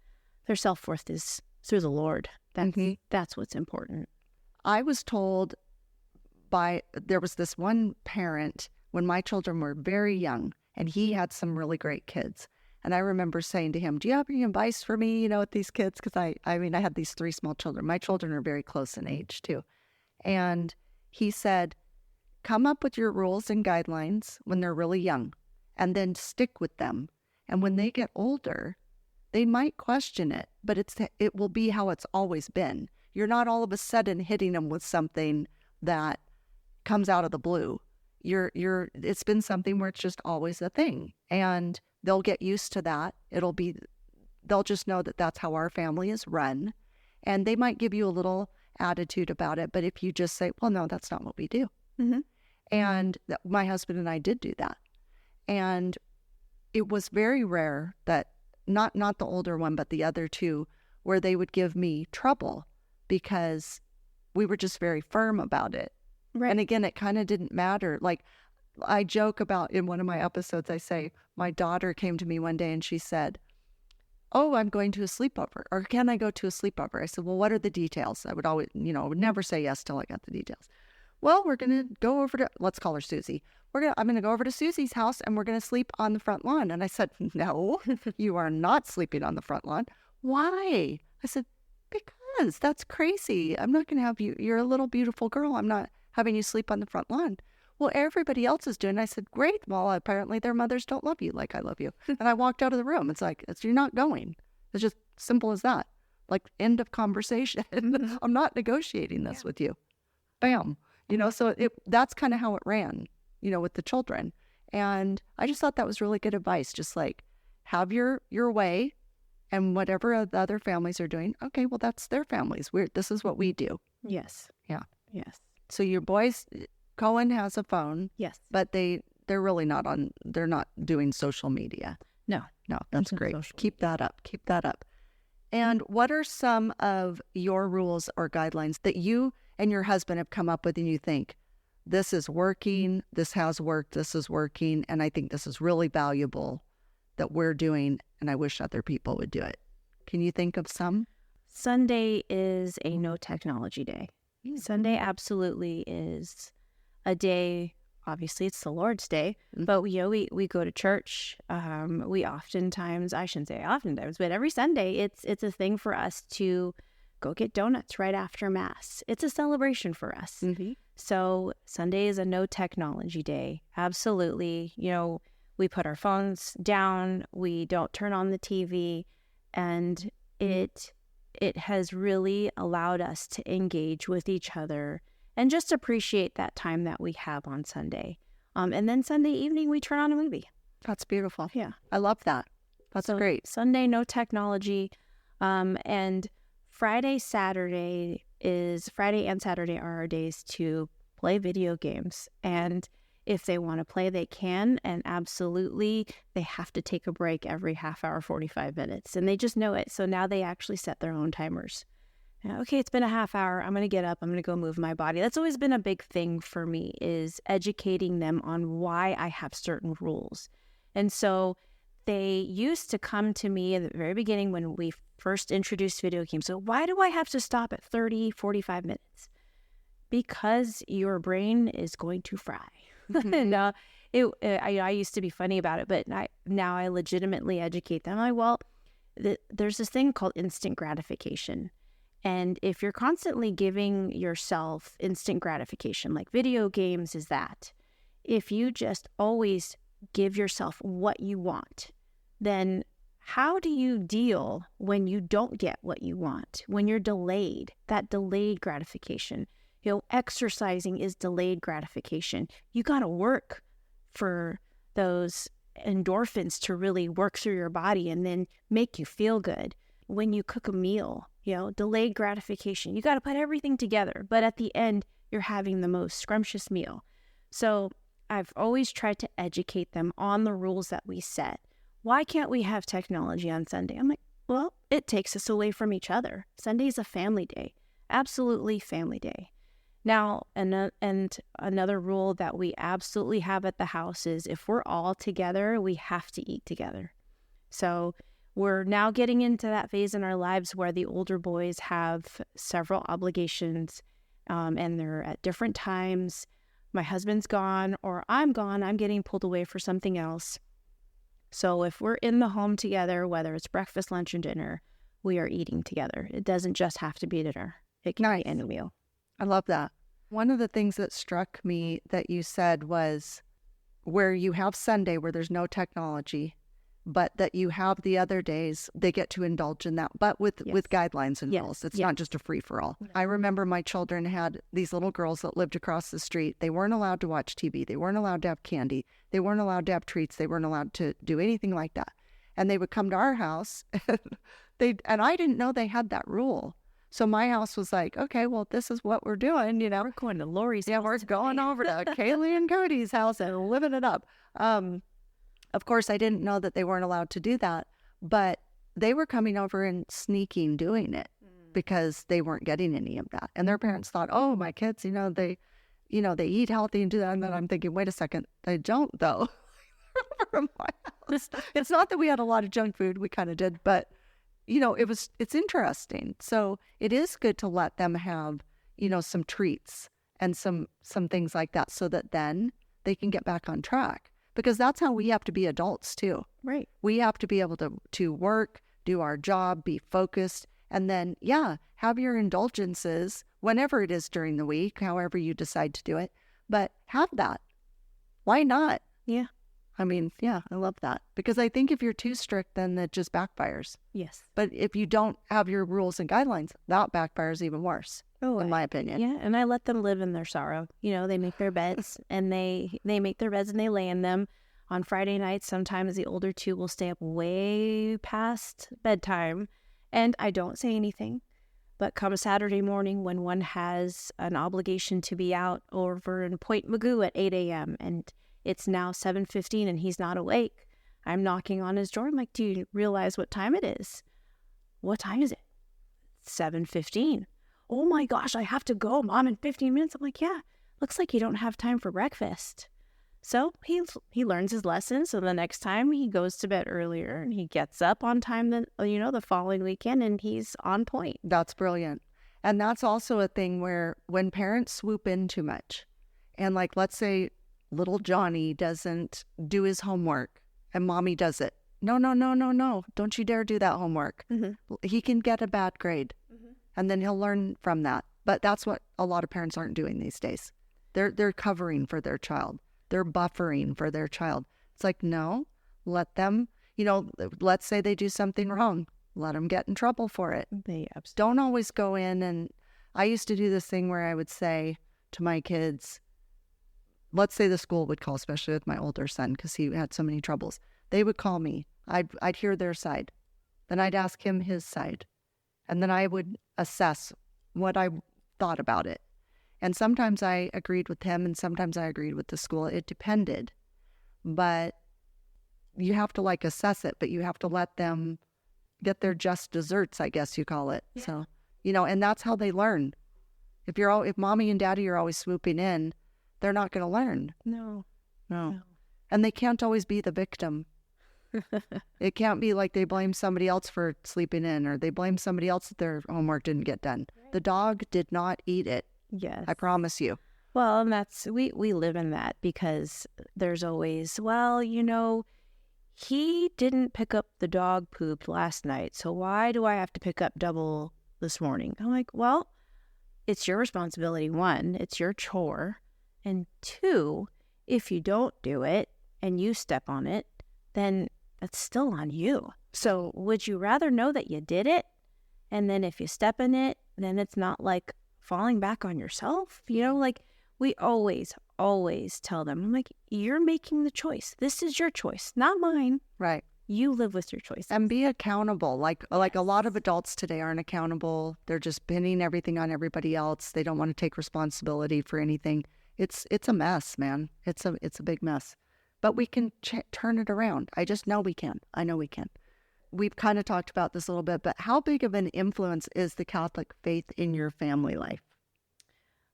Their self-worth is through the Lord. That's what's important. I was told there was this one parent when my children were very young, and he had some really great kids. And I remember saying to him, do you have any advice for me, with these kids? Because I had these 3 small children. My children are very close in age too. And he said, come up with your rules and guidelines when they're really young, and then stick with them. And when they get older, they might question it, but it will be how it's always been. You're not all of a sudden hitting them with something that comes out of the blue. It's been something where it's just always a thing, and they'll get used to that. They'll just know that that's how our family is run, and they might give you a little attitude about it. But if you just say, well, no, that's not what we do. Mm-hmm. And my husband and I did do that. And it was very rare that not the older one, but the other 2, where they would give me trouble because we were just very firm about it. Right. And again, it kind of didn't matter. Like I joke about in one of my episodes, I say, my daughter came to me one day and she said, oh, I'm going to a sleepover, or can I go to a sleepover? I said, well, what are the details? I would always, I would never say yes till I got the details. Well, we're going to go over to, let's call her Susie. I'm going to go over to Susie's house and we're going to sleep on the front lawn. And I said, no, you are not sleeping on the front lawn. Why? I said, because that's crazy. I'm not going to have you. You're a little beautiful girl. I'm not having you sleep on the front lawn. Well, everybody else is doing it. I said, great. Well, apparently their mothers don't love you like I love you. And I walked out of the room. It's like, you're not going. It's just simple as that. Like, end of conversation. I'm not negotiating this with you. Bam. So that's kind of how it ran, with the children. And I just thought that was really good advice. Just like, have your way, and whatever the other families are doing, okay, well, that's their families. This is what we do. Yes. Yeah. Yes. So your boys, Cohen has a phone. Yes. But they're really they're not doing social media. No, that's great. Keep that up. And what are some of your rules or guidelines that you and your husband have come up with and you think, this is working, this has worked, this is working, and I think this is really valuable that we're doing, and I wish other people would do it? Can you think of some? Sunday is a no technology day. Sunday absolutely is a day. Obviously, it's the Lord's Day, but we go to church. We oftentimes, I shouldn't say oftentimes, but every Sunday, it's a thing for us to go get donuts right after Mass. It's a celebration for us. Mm-hmm. So Sunday is a no technology day. Absolutely. We put our phones down. We don't turn on the TV, and it has really allowed us to engage with each other and just appreciate that time that we have on Sunday. And then Sunday evening, we turn on a movie. That's beautiful. Yeah. I love that. That's great. Sunday, no technology. And Friday and Saturday are our days to play video games. And if they want to play, they can. And absolutely, they have to take a break every half hour, 45 minutes. And they just know it. So now they actually set their own timers. Okay, it's been a half hour. I'm going to get up. I'm going to go move my body. That's always been a big thing for me, is educating them on why I have certain rules. And so they used to come to me at the very beginning when we first introduced video games. So why do I have to stop at 30, 45 minutes? Because your brain is going to fry. And I used to be funny about it, but now I legitimately educate them. There's this thing called instant gratification. And if you're constantly giving yourself instant gratification, like video games is that, if you just always give yourself what you want, then how do you deal when you don't get what you want, when you're delayed, that delayed gratification? Exercising is delayed gratification. You got to work for those endorphins to really work through your body and then make you feel good. When you cook a meal, delayed gratification. You got to put everything together, but at the end, you're having the most scrumptious meal. So I've always tried to educate them on the rules that we set. Why can't we have technology on Sunday? I'm like, well, it takes us away from each other. Sunday's a family day. Absolutely family day. Now, and another rule that we absolutely have at the house is if we're all together, we have to eat together. So we're now getting into that phase in our lives where the older boys have several obligations, and they're at different times. My husband's gone or I'm gone, I'm getting pulled away for something else. So if we're in the home together, whether it's breakfast, lunch, or dinner, we are eating together. It doesn't just have to be dinner. It can be any meal. I love that. One of the things that struck me that you said was where you have Sunday where there's no technology, but that you have the other days, they get to indulge in that, but with guidelines and rules. It's not just a free-for-all. No. I remember my children had these little girls that lived across the street. They weren't allowed to watch TV. They weren't allowed to have candy. They weren't allowed to have treats. They weren't allowed to do anything like that. And they would come to our house, and I didn't know they had that rule. So my house was like, okay, well, this is what we're doing, We're going to Lori's house. Yeah, we're going over to Kaylee and Cody's house and living it up. Of course, I didn't know that they weren't allowed to do that, but they were coming over and sneaking doing it because they weren't getting any of that. And their parents thought, oh, my kids, they eat healthy and do that. And then I'm thinking, wait a second, they don't though. From my house. It's not that we had a lot of junk food. We kind of did, but it's interesting. So it is good to let them have, some treats and some things like that so that then they can get back on track. Because that's how we have to be adults too. Right. We have to be able to work, do our job, be focused, and then, have your indulgences whenever it is during the week, however you decide to do it. But have that. Why not? Yeah. I mean, I love that. Because I think if you're too strict, then that just backfires. Yes. But if you don't have your rules and guidelines, that backfires even worse, in my opinion. Yeah, and I let them live in their sorrow. They make their beds, and they make their beds and they lay in them. On Friday nights, sometimes the older two will stay up way past bedtime, and I don't say anything. But come Saturday morning when one has an obligation to be out over in Point Magoo at 8 a.m., and it's now 7:15 and he's not awake, I'm knocking on his door. I'm like, do you realize what time it is? What time is it? 7:15. Oh my gosh, I have to go, Mom, in 15 minutes. I'm like, yeah, looks like you don't have time for breakfast. So he learns his lesson. So the next time he goes to bed earlier and he gets up on time the following weekend and he's on point. That's brilliant. And that's also a thing where when parents swoop in too much and like, let's say little Johnny doesn't do his homework and mommy does it. No. Don't you dare do that homework. Mm-hmm. He can get a bad grade. Mm-hmm. And then he'll learn from that. But that's what a lot of parents aren't doing these days. They're covering for their child. They're buffering for their child. It's like, no, let them, let's say they do something wrong. Let them get in trouble for it. They absolutely don't always go in. And I used to do this thing where I would say to my kids, let's say the school would call, especially with my older son, because he had so many troubles. They would call me. I'd hear their side. Then I'd ask him his side. And then I would assess what I thought about it. And sometimes I agreed with him and sometimes I agreed with the school. It depended. But you have to assess it, but you have to let them get their just desserts, I guess you call it. Yeah. So, and that's how they learn. If mommy and daddy are always swooping in, they're not going to learn. No. And they can't always be the victim. It can't be like they blame somebody else for sleeping in, or they blame somebody else that their homework didn't get done. Right. The dog did not eat it. Yes. I promise you. Well, and that's, we live in that, because there's always, well, he didn't pick up the dog poop last night, so why do I have to pick up double this morning? I'm like, well, it's your responsibility. One, it's your chore. And two, if you don't do it and you step on it, then that's still on you. So would you rather know that you did it? And then if you step in it, then it's not like falling back on yourself. Like we always tell them, I'm like, you're making the choice. This is your choice, not mine. Right. You live with your choice. And be accountable. Like a lot of adults today aren't accountable. They're just pinning everything on everybody else. They don't want to take responsibility for anything. It's a mess, man. It's a big mess. But we can turn it around. I just know we can. I know we can. We've kind of talked about this a little bit, but how big of an influence is the Catholic faith in your family life?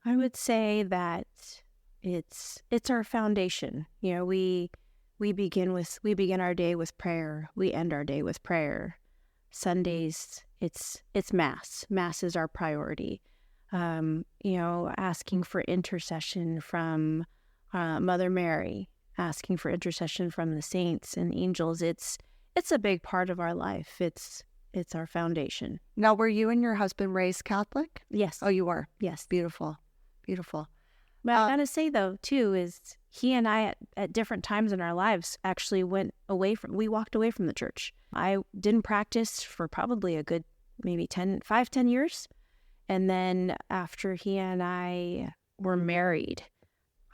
I would say that it's our foundation. We begin our day with prayer. We end our day with prayer. Sundays, it's Mass. Mass is our priority. Asking for intercession from Mother Mary, asking for intercession from the saints and angels. It's a big part of our life. It's our foundation. Now, were you and your husband raised Catholic? Yes. Oh, you were? Yes. Beautiful. Beautiful. But I gotta say, though, too, is he and I at different times in our lives actually we walked away from the church. I didn't practice for probably a good maybe 10 years. And then after he and I were married,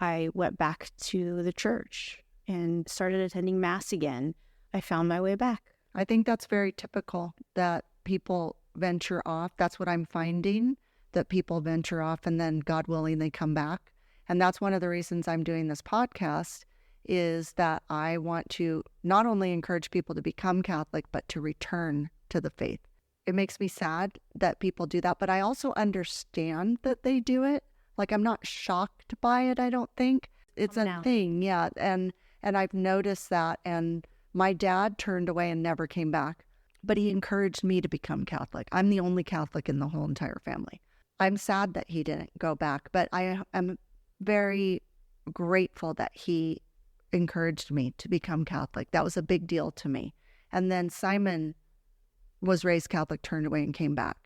I went back to the church and started attending Mass again. I found my way back. I think that's very typical that people venture off. That's what I'm finding, that people venture off and then, God willing, they come back. And that's one of the reasons I'm doing this podcast, is that I want to not only encourage people to become Catholic, but to return to the faith. It makes me sad that people do that, but I also understand that they do it. Like, I'm not shocked by it, I don't think. It's a thing, yeah. And I've noticed that. And my dad turned away and never came back, but he encouraged me to become Catholic. I'm the only Catholic in the whole entire family. I'm sad that he didn't go back, but I am very grateful that he encouraged me to become Catholic. That was a big deal to me. And then Simon was raised Catholic, turned away, and came back.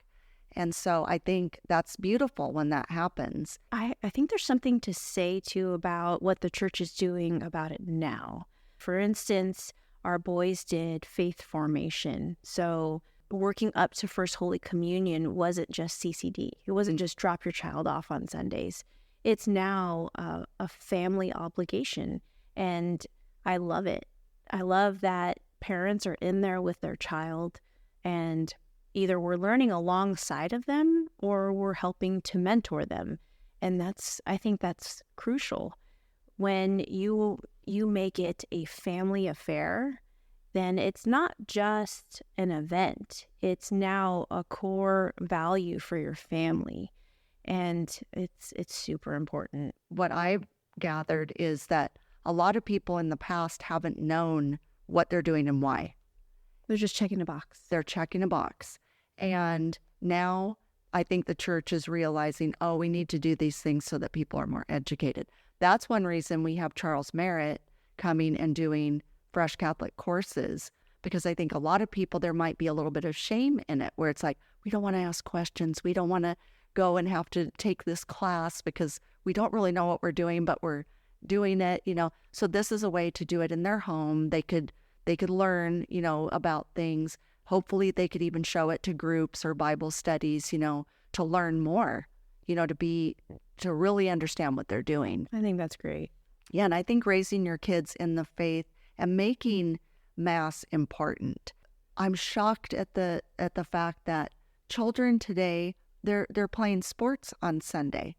And so I think that's beautiful when that happens. I think there's something to say, too, about what the church is doing about it now. For instance, our boys did faith formation. So working up to First Holy Communion wasn't just CCD. It wasn't just drop your child off on Sundays. It's now a family obligation. And I love it. I love that parents are in there with their child, and either we're learning alongside of them or we're helping to mentor them. And I think that's crucial. When you make it a family affair, then it's not just an event. It's now a core value for your family. And it's super important. What I've gathered is that a lot of people in the past haven't known what they're doing and why. They're just checking a box. They're checking a box. And now I think the church is realizing, oh, we need to do these things so that people are more educated. That's one reason we have Charles Merritt coming and doing Fresh Catholic courses, because I think a lot of people, there might be a little bit of shame in it, where it's like, we don't want to ask questions. We don't want to go and have to take this class because we don't really know what we're doing, but we're doing it, So this is a way to do it in their home. They could learn, about things. Hopefully they could even show it to groups or Bible studies, to learn more, to really understand what they're doing. I think that's great. Yeah, and I think raising your kids in the faith and making Mass important. I'm shocked at the fact that children today, they're playing sports on Sunday.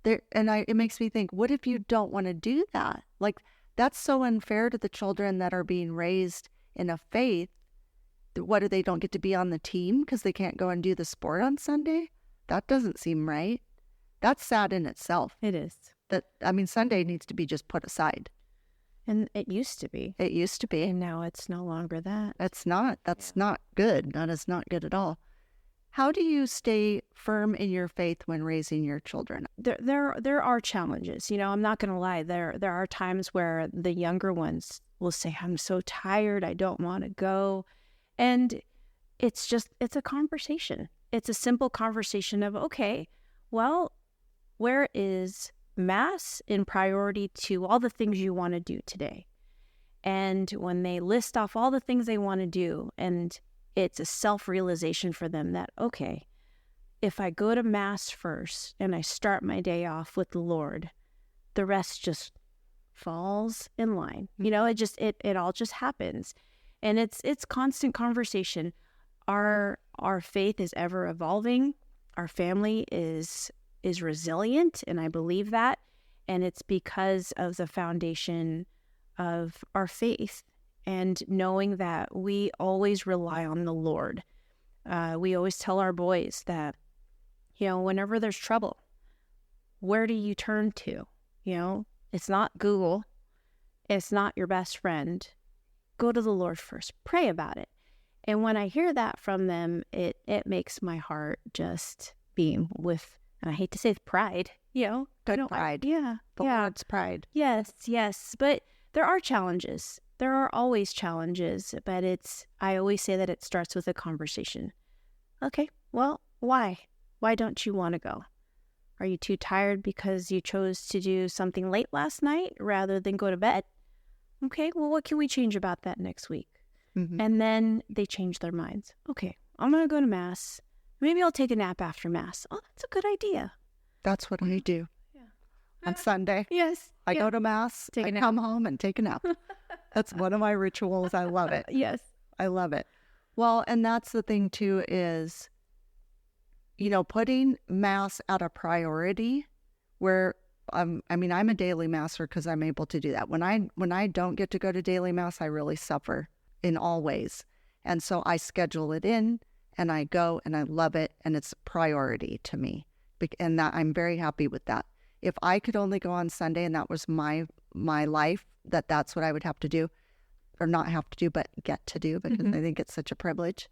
It makes me think, what if you don't want to do that? Like, that's so unfair to the children that are being raised in a faith. What, do they don't get to be on the team because they can't go and do the sport on Sunday? That doesn't seem right. That's sad in itself. It is. Sunday needs to be just put aside. And it used to be. It used to be. And now it's no longer that. It's not. That's not good. That is not good at all. How do you stay firm in your faith when raising your children? There are challenges. You know, I'm not going to lie. There are times where the younger ones will say, I'm so tired. I don't want to go. And it's a conversation. It's a simple conversation of, okay, well, where is Mass in priority to all the things you want to do today? And when they list off all the things they want to do, and it's a self-realization for them that, okay, if I go to Mass first and I start my day off with the Lord, the rest just falls in line. You know, it all just happens. And it's constant conversation. Our faith is ever evolving. Our family is resilient, and I believe that. And it's because of the foundation of our faith and knowing that we always rely on the Lord. We always tell our boys that, you know, whenever there's trouble, where do you turn to? You know, it's not Google. It's not your best friend. Go to the Lord first. Pray about it. And when I hear that from them, it makes my heart just beam with, and I hate to say pride, you know. Good pride. Yeah. The Lord's pride. Yes. But there are challenges. There are always challenges, but I always say that it starts with a conversation. Okay, well, why? Why don't you want to go? Are you too tired because you chose to do something late last night rather than go to bed? Okay, well, what can we change about that next week? Mm-hmm. And then they change their minds. Okay, I'm going to go to Mass. Maybe I'll take a nap after Mass. Oh, that's a good idea. That's what I do. Yeah. On Sunday. Yes. I go to Mass, Take a nap. come home and take a nap. That's one of my rituals. I love it. Yes. I love it. Well, and that's the thing too is, you know, putting Mass at a priority where, I'm a daily Masser because I'm able to do that. When I don't get to go to daily Mass, I really suffer in all ways. And so I schedule it in and I go and I love it. And it's a priority to me. And that I'm very happy with that. If I could only go on Sunday and that was my life, that's what I would have to do, or not have to do, but get to do, because I think it's such a privilege.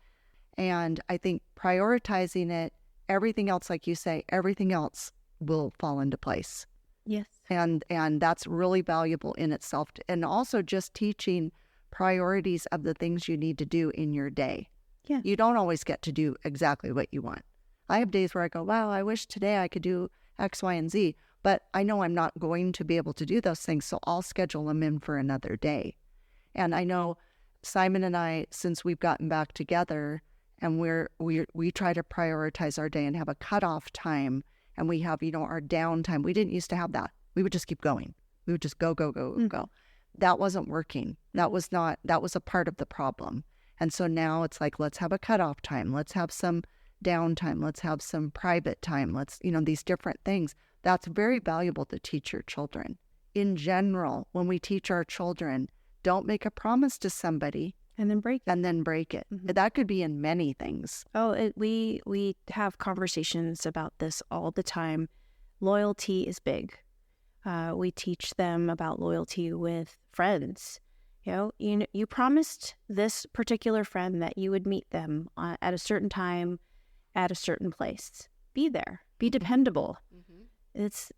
And I think prioritizing it, everything else, like you say, everything else will fall into place. Yes. And that's really valuable in itself. And also just teaching priorities of the things you need to do in your day. Yeah. You don't always get to do exactly what you want. I have days where I go, wow, I wish today I could do X, Y, and Z, but I know I'm not going to be able to do those things, so I'll schedule them in for another day. And I know Simon and I, since we've gotten back together, and we try to prioritize our day and have a cutoff time, and we have, you know, our downtime. We didn't used to have that. We would just keep going. We would just go. That wasn't working. That was a part of the problem. And so now it's like, let's have a cutoff time. Let's have some downtime. Let's have some private time. Let's, you know, these different things. That's very valuable to teach your children. In general, when we teach our children, don't make a promise to somebody And then break it. Mm-hmm. That could be in many things. Oh, we have conversations about this all the time. Loyalty is big. We teach them about loyalty with friends. You know, you promised this particular friend that you would meet them at a certain time, at a certain place. Be there. Be dependable. Mm-hmm. It's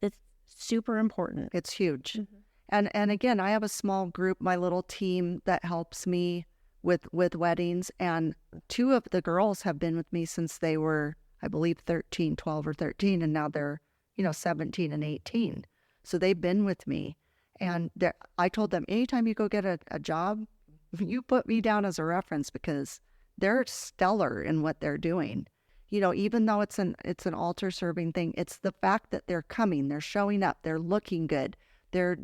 super important. It's huge. Mm-hmm. And again, I have a small group, my little team that helps me with weddings. And 2 of the girls have been with me since they were, I believe, 12 or 13. And now they're, you know, 17 and 18. So they've been with me. And I told them, anytime you go get a job, you put me down as a reference because they're stellar in what they're doing. You know, even though it's an altar serving thing, it's the fact that they're coming, they're showing up, they're looking good, they're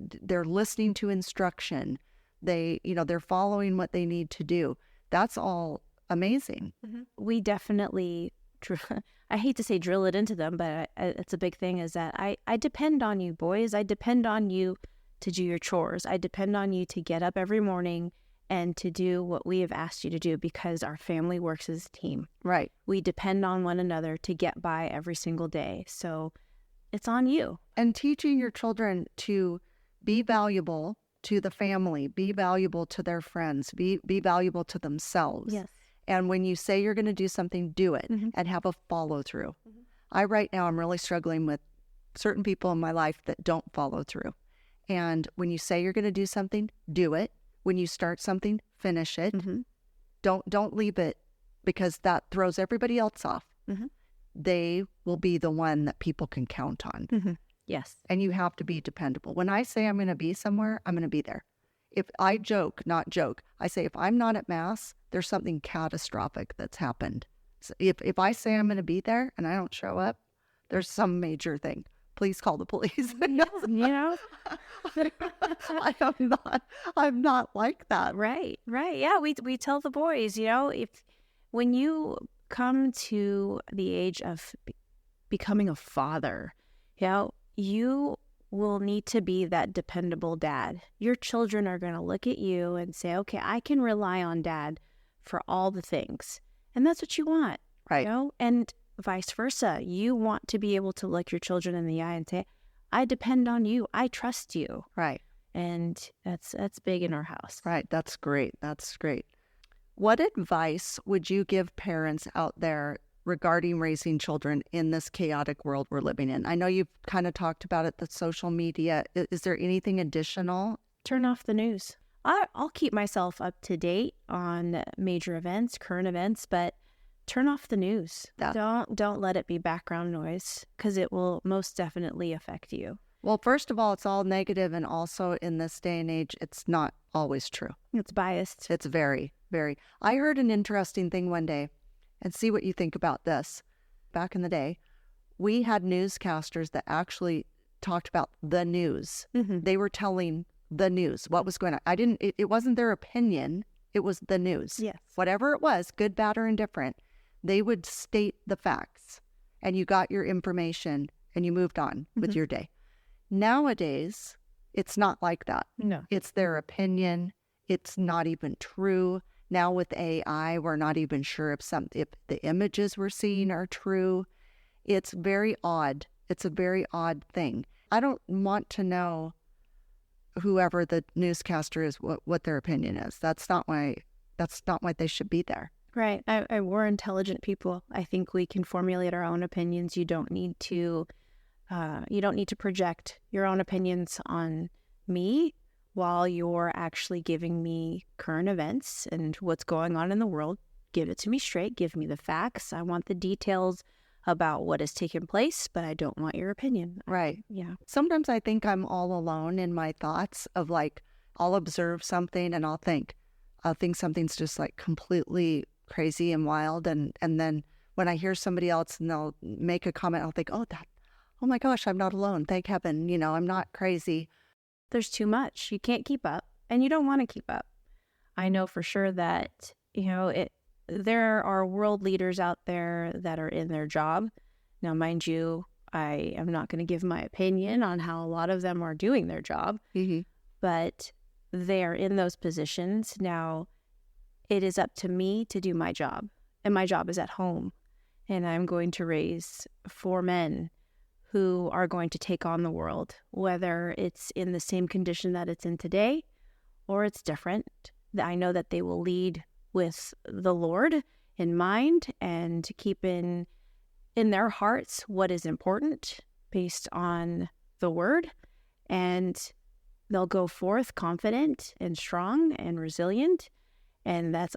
listening to instruction, they're following what they need to do. That's all amazing. Mm-hmm. We definitely, I hate to say drill it into them, but it's a big thing, is that I depend on you, boys. I depend on you to do your chores. I depend on you to get up every morning and to do what we have asked you to do, because our family works as a team. Right. We depend on one another to get by every single day. So it's on you. And teaching your children to be valuable to the family, be valuable to their friends, be valuable to themselves. Yes. And when you say you're going to do something, do it and have a follow through. Right now, I'm really struggling with certain people in my life that don't follow through. And when you say you're going to do something, do it. When you start something, finish it. Don't leave it, because that throws everybody else off. They will be the one that people can count on. Yes. And you have to be dependable. When I say I'm going to be somewhere, I'm going to be there. If I not joke, I say if I'm not at Mass, there's something catastrophic that's happened. So if I say I'm going to be there and I don't show up, there's some major thing. Please call the police. I'm not like that. Right. Yeah, we tell the boys, when you come to the age of becoming a father, you will need to be that dependable dad. Your children are going to look at you and say, okay, I can rely on dad for all the things. And that's what you want. Right. And vice versa. You want to be able to look your children in the eye and say, I depend on you. I trust you. Right. And that's big in our house. Right. That's great. What advice would you give parents out there regarding raising children in this chaotic world we're living in? I know you've kind of talked about it, the social media. Is there anything additional? Turn off the news. I'll keep myself up to date on major events, current events, but turn off the news. Don't let it be background noise, because it will most definitely affect you. Well, first of all, it's all negative, and also in this day and age, it's not always true. It's biased. It's very, very. I heard an interesting thing one day, and see what you think about this. Back in the day, we had newscasters that actually talked about the news. They were telling the news, what was going on. It wasn't their opinion. It was the news. Yes. Whatever it was, good, bad, or indifferent, they would state the facts, and you got your information and you moved on with your day. Nowadays, it's not like that. No. It's their opinion. It's not even true. Now with AI, we're not even sure if the images we're seeing are true. It's very odd. It's a very odd thing. I don't want to know whoever the newscaster is what their opinion is. That's not why they should be there. Right. We're intelligent people. I think we can formulate our own opinions. You don't need to project your own opinions on me while you're actually giving me current events and what's going on in the world. Give it to me straight. Give me the facts. I want the details about what has taken place, but I don't want your opinion. Right. Yeah. Sometimes I think I'm all alone in my thoughts of like, I'll observe something and I'll think something's just like completely crazy and wild. And then when I hear somebody else and they'll make a comment, I'll think, oh my gosh, I'm not alone. Thank heaven. I'm not crazy. There's too much. You can't keep up, and you don't want to keep up. I know for sure that, there are world leaders out there that are in their job. Now, mind you, I am not going to give my opinion on how a lot of them are doing their job, but they are in those positions. Now, it is up to me to do my job, and my job is at home, and I'm going to raise 4 men who are going to take on the world, whether it's in the same condition that it's in today or it's different. I know that they will lead with the Lord in mind and keep in their hearts what is important based on the word, and they'll go forth confident and strong and resilient, and that's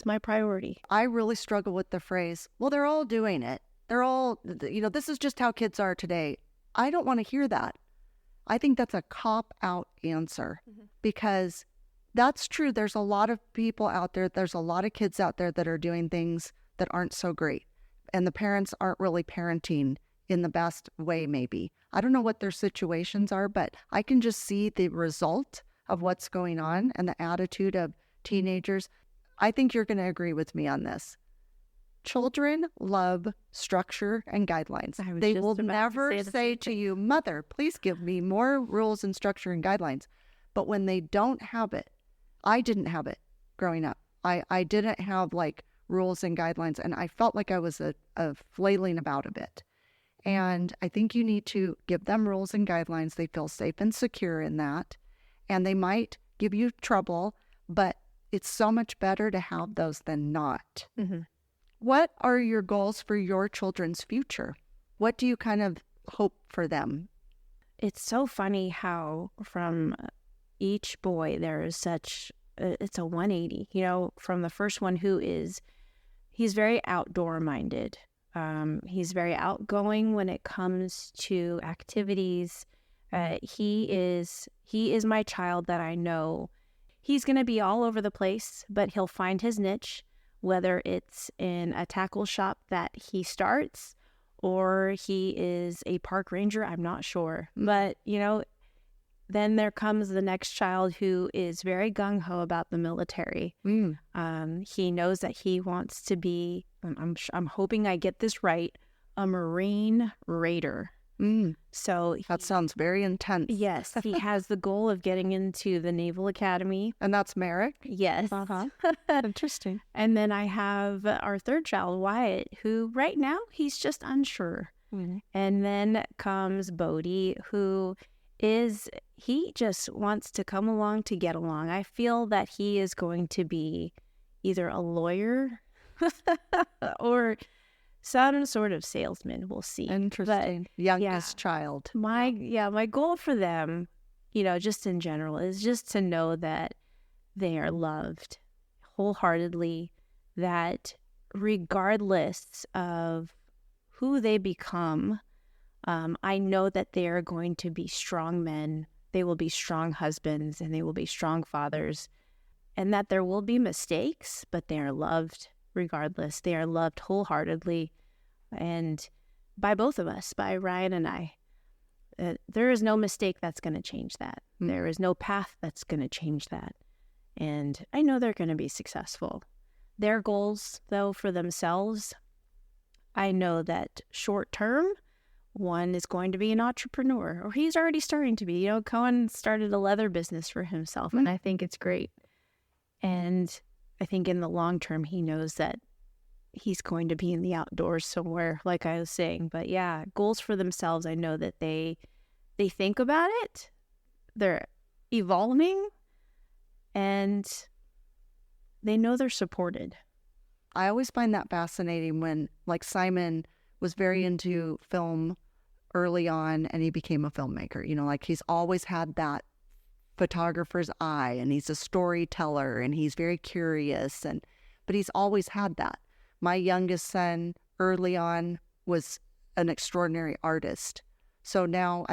my priority. I really struggle with the phrase, well, they're all doing it. They're all, this is just how kids are today. I don't want to hear that. I think that's a cop-out answer because that's true. There's a lot of people out there. There's a lot of kids out there that are doing things that aren't so great. And the parents aren't really parenting in the best way, maybe. I don't know what their situations are, but I can just see the result of what's going on and the attitude of teenagers. I think you're going to agree with me on this. Children love structure and guidelines. They will never say to you, Mother, please give me more rules and structure and guidelines. But when they don't have it, I didn't have it growing up. I didn't have like rules and guidelines, and I felt like I was a flailing about a bit. And I think you need to give them rules and guidelines. They feel safe and secure in that. And they might give you trouble, but it's so much better to have those than not. Mm-hmm. What are your goals for your children's future? What do you kind of hope for them? It's so funny how from each boy there is such, it's a 180, from the first one he's very outdoor minded. He's very outgoing when it comes to activities. He is my child that I know he's going to be all over the place, but he'll find his niche, whether it's in a tackle shop that he starts or he is a park ranger. I'm not sure. But, then there comes the next child who is very gung-ho about the military. He knows that he wants to be, I'm hoping I get this right, a Marine Raider. So that sounds very intense. Yes, he has the goal of getting into the Naval Academy. And that's Merrick? Yes. Interesting. And then I have our third child, Wyatt, who right now he's just unsure. And then comes Bodie, who he just wants to come along to get along. I feel that he is going to be either a lawyer or some sort of salesman. We'll see. Interesting. But, youngest child. My goal for them, just in general, is just to know that they are loved wholeheartedly, that regardless of who they become, I know that they are going to be strong men, they will be strong husbands, and they will be strong fathers, and that there will be mistakes, but they are loved regardless. They are loved wholeheartedly, and by both of us, by Ryan and I. There is no mistake that's going to change that. There is no path that's going to change that. And I know they're going to be successful. Their goals, though, for themselves, I know that short term, one is going to be an entrepreneur, or he's already starting to be. Cohen started a leather business for himself, and I think it's great. And I think in the long term, he knows that he's going to be in the outdoors somewhere, like I was saying. But yeah, goals for themselves, I know that they think about it. They're evolving, and they know they're supported. I always find that fascinating when, like, Simon was very into film early on, and he became a filmmaker. He's always had that photographer's eye, and he's a storyteller, and he's very curious, but he's always had that. My youngest son early on was an extraordinary artist. So now,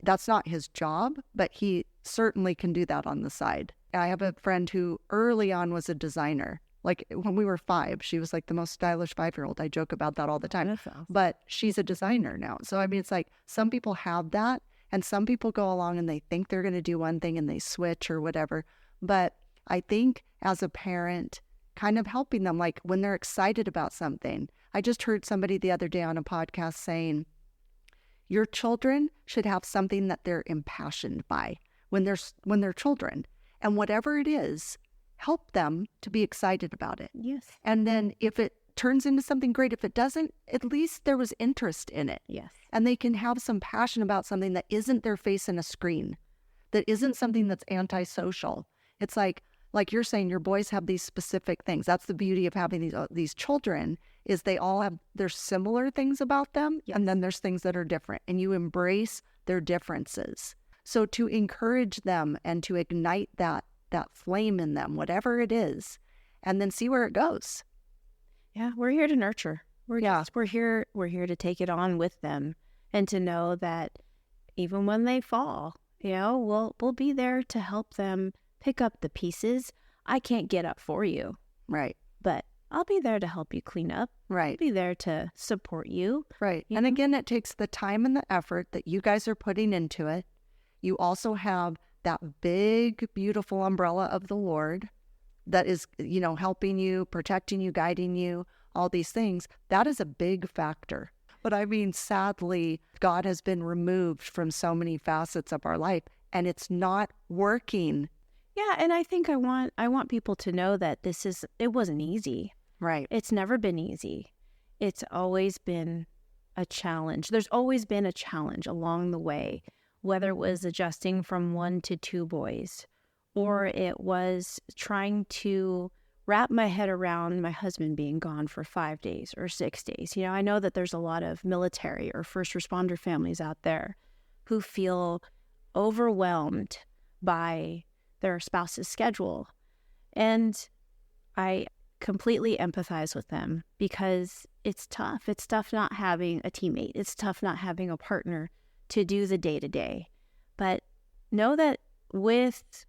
that's not his job, but he certainly can do that on the side. I have a friend who early on was a designer. Like when we were 5, she was like the most stylish 5-year-old. I joke about that all the time. Awesome. But she's a designer now. So, it's like some people have that, and some people go along and they think they're going to do one thing and they switch or whatever. But I think as a parent, kind of helping them, like when they're excited about something. I just heard somebody the other day on a podcast saying, your children should have something that they're impassioned by when they're children. And whatever it is, help them to be excited about it. Yes. And then if it turns into something great, if it doesn't, at least there was interest in it. Yes. And they can have some passion about something that isn't their face in a screen, that isn't something that's antisocial. It's like you're saying, your boys have these specific things. That's the beauty of having these children, is they all have there's similar things about them. Yes. And then there's things that are different, and you embrace their differences. So to encourage them and to ignite that flame in them, whatever it is, and then see where it goes. Yeah, we're here to nurture. We're here to take it on with them, and to know that even when they fall, we'll be there to help them pick up the pieces. I can't get up for you. Right. But I'll be there to help you clean up. Right. I'll be there to support you. Right. And again, it takes the time and the effort that you guys are putting into it. You also have that big, beautiful umbrella of the Lord that is, helping you, protecting you, guiding you, all these things. That is a big factor. But sadly, God has been removed from so many facets of our life, and it's not working. Yeah, and I think I want people to know that it wasn't easy. Right. It's never been easy. It's always been a challenge. There's always been a challenge along the way, whether it was adjusting from 1 to 2 boys, or it was trying to wrap my head around my husband being gone for 5 days or 6 days. You know, I know that there's a lot of military or first responder families out there who feel overwhelmed by their spouse's schedule. And I completely empathize with them because it's tough. It's tough not having a teammate. It's tough not having a partner to do the day-to-day. But know that with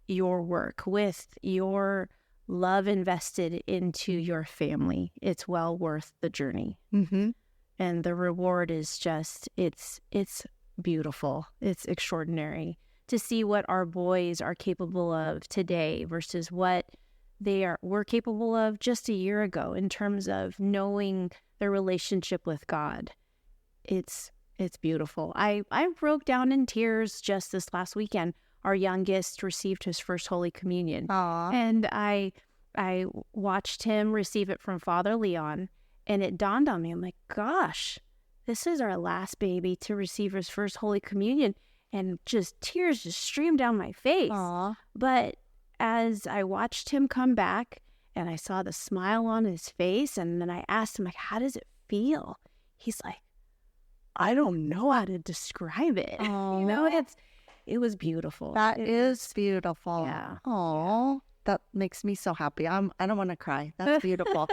your work, with your love invested into your family, it's well worth the journey. Mm-hmm. And the reward is just, it's beautiful. It's extraordinary to see what our boys are capable of today versus what were capable of just a year ago in terms of knowing their relationship with God. It's beautiful. I broke down in tears just this last weekend. Our youngest received his first Holy Communion. Aww. And I watched him receive it from Father Leon, and it dawned on me, I'm like, gosh, this is our last baby to receive his first Holy Communion. And just tears just streamed down my face. Aww. But as I watched him come back and I saw the smile on his face, and then I asked him, like, how does it feel? He's like, I don't know how to describe it. Aww. You know, it was beautiful. That is beautiful. Yeah. Oh, that makes me so happy. I don't want to cry. That's beautiful.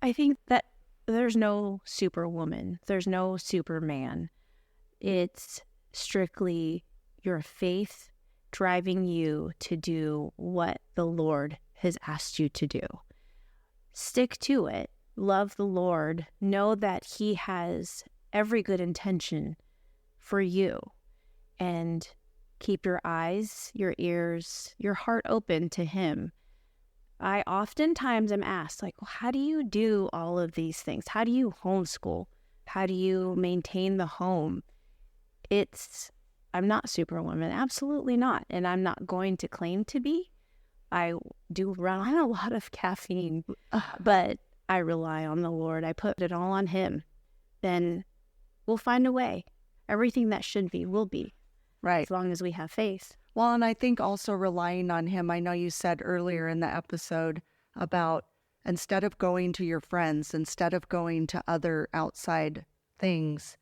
I think that there's no superwoman. There's no superman. It's strictly your faith driving you to do what the Lord has asked you to do. Stick to it. Love the Lord. Know that He has every good intention for you. And keep your eyes, your ears, your heart open to Him. I oftentimes am asked, like, well, how do you do all of these things? How do you homeschool? How do you maintain the home? I'm not Superwoman, absolutely not. And I'm not going to claim to be. I do run on a lot of caffeine, but I rely on the Lord. I put it all on Him. Then we'll find a way. Everything that should be will be. Right. As long as we have faith. Well, and I think also relying on Him. I know you said earlier in the episode about instead of going to your friends, instead of going to other outside things,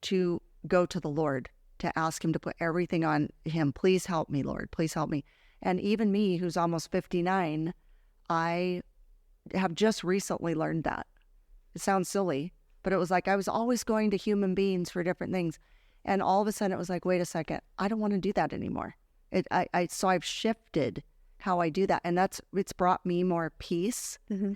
to go to the Lord, to ask Him to put everything on Him. Please help me, Lord. Please help me. And even me, who's almost 59, I have just recently learned that. It sounds silly, but it was like I was always going to human beings for different things. And all of a sudden it was like, wait a second, I don't want to do that anymore. So I've shifted how I do that. And it's brought me more peace. Mm-hmm.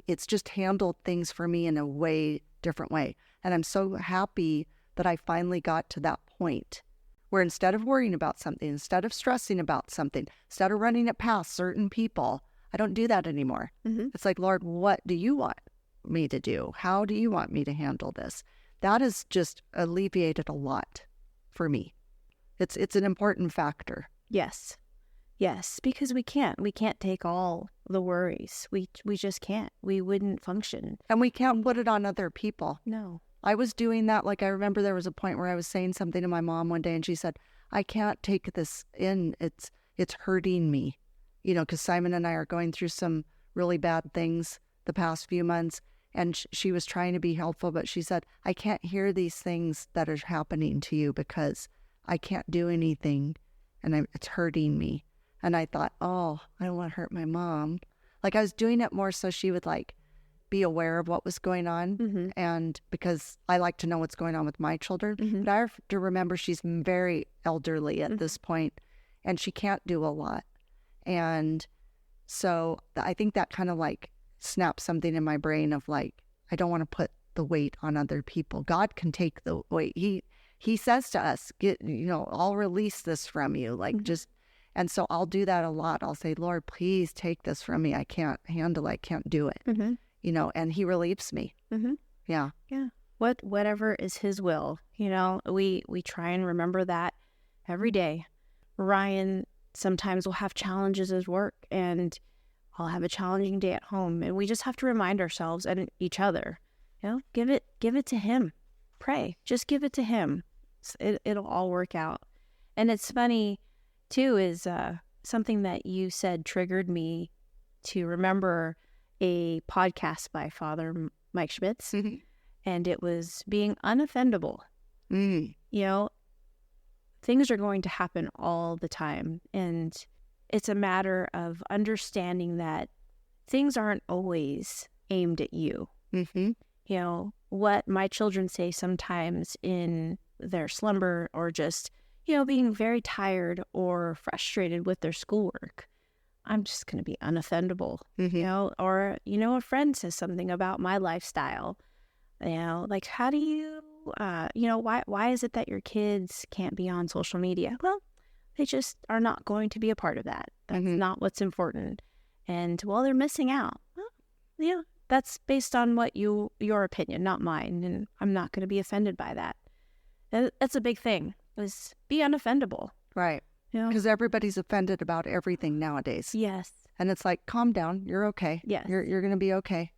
It's just handled things for me in a way different way. And I'm so happy that I finally got to that point where instead of worrying about something, instead of stressing about something, instead of running it past certain people, I don't do that anymore. Mm-hmm. It's like, Lord, what do you want me to do? How do you want me to handle this? That has just alleviated a lot for me. It's an important factor. Yes, because we can't take all the worries. We just can't. We wouldn't function. And we can't put it on other people. No. I was doing that. Like, I remember there was a point where I was saying something to my mom one day and she said, I can't take this in. It's hurting me, because Simon and I are going through some really bad things the past few months. And she was trying to be helpful, but she said, I can't hear these things that are happening to you because I can't do anything and it's hurting me. And I thought, oh, I don't want to hurt my mom. Like, I was doing it more so she would be aware of what was going on. Mm-hmm. And because I like to know what's going on with my children. Mm-hmm. But I have to remember she's very elderly at this point, and she can't do a lot. And so I think that kind of snapped something in my brain of I don't want to put the weight on other people. God can take the weight. He says to us, I'll release this from you. And so I'll do that a lot. I'll say, Lord, please take this from me. I can't handle it. I can't do it. Mm-hmm. And He relieves me. Mm-hmm. Yeah. Yeah. Whatever is His will, we try and remember that every day. Ryan sometimes will have challenges at work, and I'll have a challenging day at home. And we just have to remind ourselves and each other give it to him. Pray, just give it to him. It'll all work out. And it's funny too, is something that you said triggered me to remember a podcast by Father Mike Schmitz, and it was being unoffendable. Things are going to happen all the time, and it's a matter of understanding that things aren't always aimed at you. What my children say sometimes in their slumber, or just being very tired or frustrated with their schoolwork, I'm just going to be unoffendable. Or a friend says something about my lifestyle, like, how do you why is it that your kids can't be on social media? Well, they just are not going to be a part of that. That's not what's important. And they're missing out. Well, that's based on your opinion, not mine, and I'm not going to be offended by that. That's a big thing, is be unoffendable. Right. Because everybody's offended about everything nowadays. Yes. And it's like, calm down. You're okay. Yes. You're going to be okay.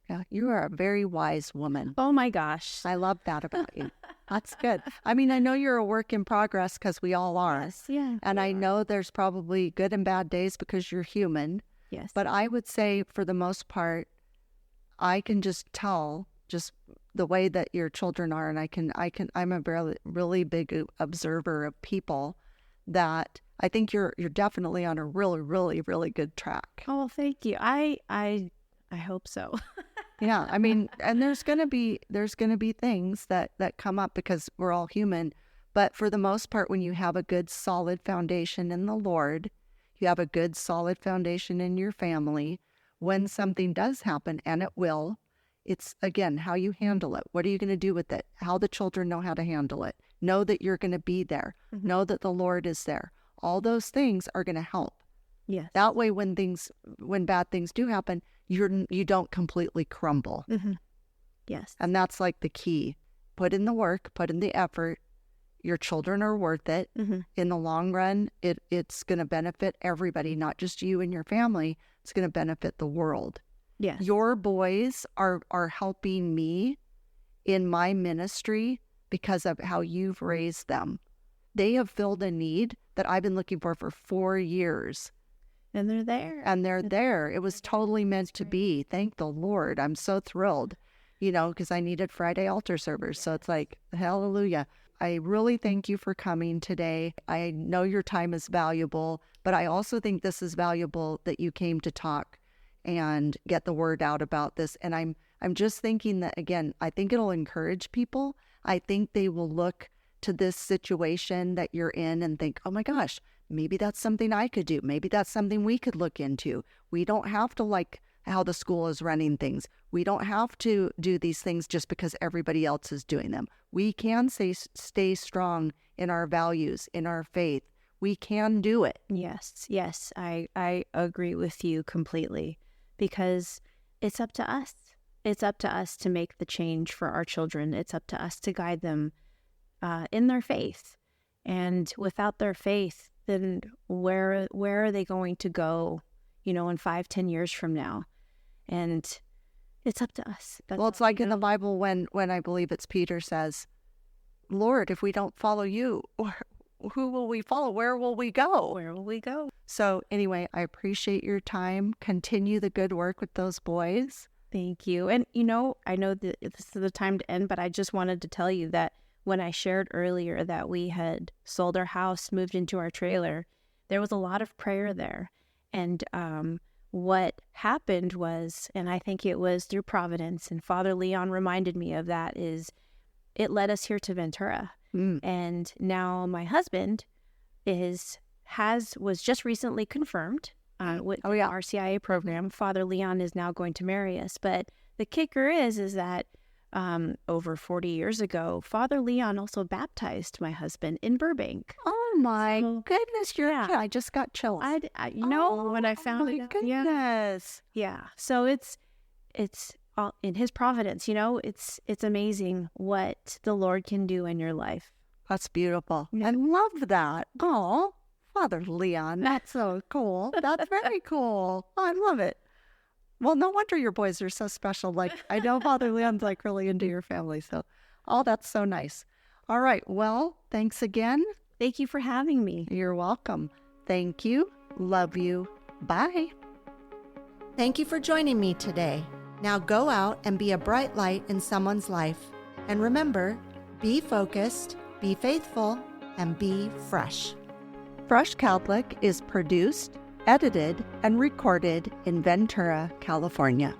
Yeah, you are a very wise woman. Oh my gosh. I love that about you. That's good. I mean, I know you're a work in progress, because we all are. Yes, yeah. And I know there's probably good and bad days because you're human. Yes. But I would say, for the most part, I can just tell just the way that your children are, and I'm a really, really big observer of people, that I think you're definitely on a really, really, really good track. Oh, thank you. I hope so. Yeah, I mean, and there's gonna be things that come up, because we're all human. But for the most part, when you have a good solid foundation in the Lord, you have a good solid foundation in your family, when something does happen, and it will, it's, again, how you handle it. What are you going to do with it? How the children know how to handle it. Know that you're going to be there. Know that the Lord is there. All those things are going to help. Yes. That way, when bad things do happen, you don't completely crumble. Yes. And that's like the key. Put in the work, put in the effort. Your children are worth it. In the long run, it's going to benefit everybody, not just you and your family. It's going to benefit the world. Yes. Your boys are helping me in my ministry because of how you've raised them. They have filled a need that I've been looking for 4 years. And they're there. And they're there. It was totally meant to be. Thank the Lord. I'm so thrilled, because I needed Friday altar servers. So it's like, hallelujah. I really thank you for coming today. I know your time is valuable, but I also think this is valuable that you came to talk and get the word out about this. And I'm just thinking that, again, I think it'll encourage people. I think they will look to this situation that you're in and think, oh my gosh, maybe that's something I could do. Maybe that's something we could look into. We don't have to like how the school is running things. We don't have to do these things just because everybody else is doing them. We can stay strong in our values, in our faith. We can do it. Yes, I agree with you completely, because it's up to us. It's up to us to make the change for our children. It's up to us to guide them in their faith. And without their faith, then where are they going to go, in 5-10 years from now? And it's up to us. Well, it's like in the Bible when I believe it's Peter says, Lord, if we don't follow you, who will we follow? Where will we go? Where will we go? So anyway, I appreciate your time. Continue the good work with those boys. Thank you. And, I know that this is the time to end, but I just wanted to tell you that when I shared earlier that we had sold our house, moved into our trailer, there was a lot of prayer there. And what happened was, and I think it was through providence, and Father Leon reminded me of that, is it led us here to Ventura. And now my husband was just recently confirmed with the RCIA program. Father Leon is now going to marry us. But the kicker is that over 40 years ago, Father Leon also baptized my husband in Burbank. Oh my goodness, I just got chills. When I found it out. Goodness. Yeah. So it's all in his providence, it's amazing what the Lord can do in your life. That's beautiful. I love that. Oh, Father Leon, that's so cool. That's very cool. I love it. Well, no wonder your boys are so special. Like, I know Father Leon's like really into your family. So, oh, that's so nice. All right. Well, thanks again. Thank you for having me. You're welcome. Thank you. Love you. Bye. Thank you for joining me today. Now go out and be a bright light in someone's life. And remember, be focused, be faithful, and be fresh. Fresh Catholic is produced, edited, and recorded in Ventura, California.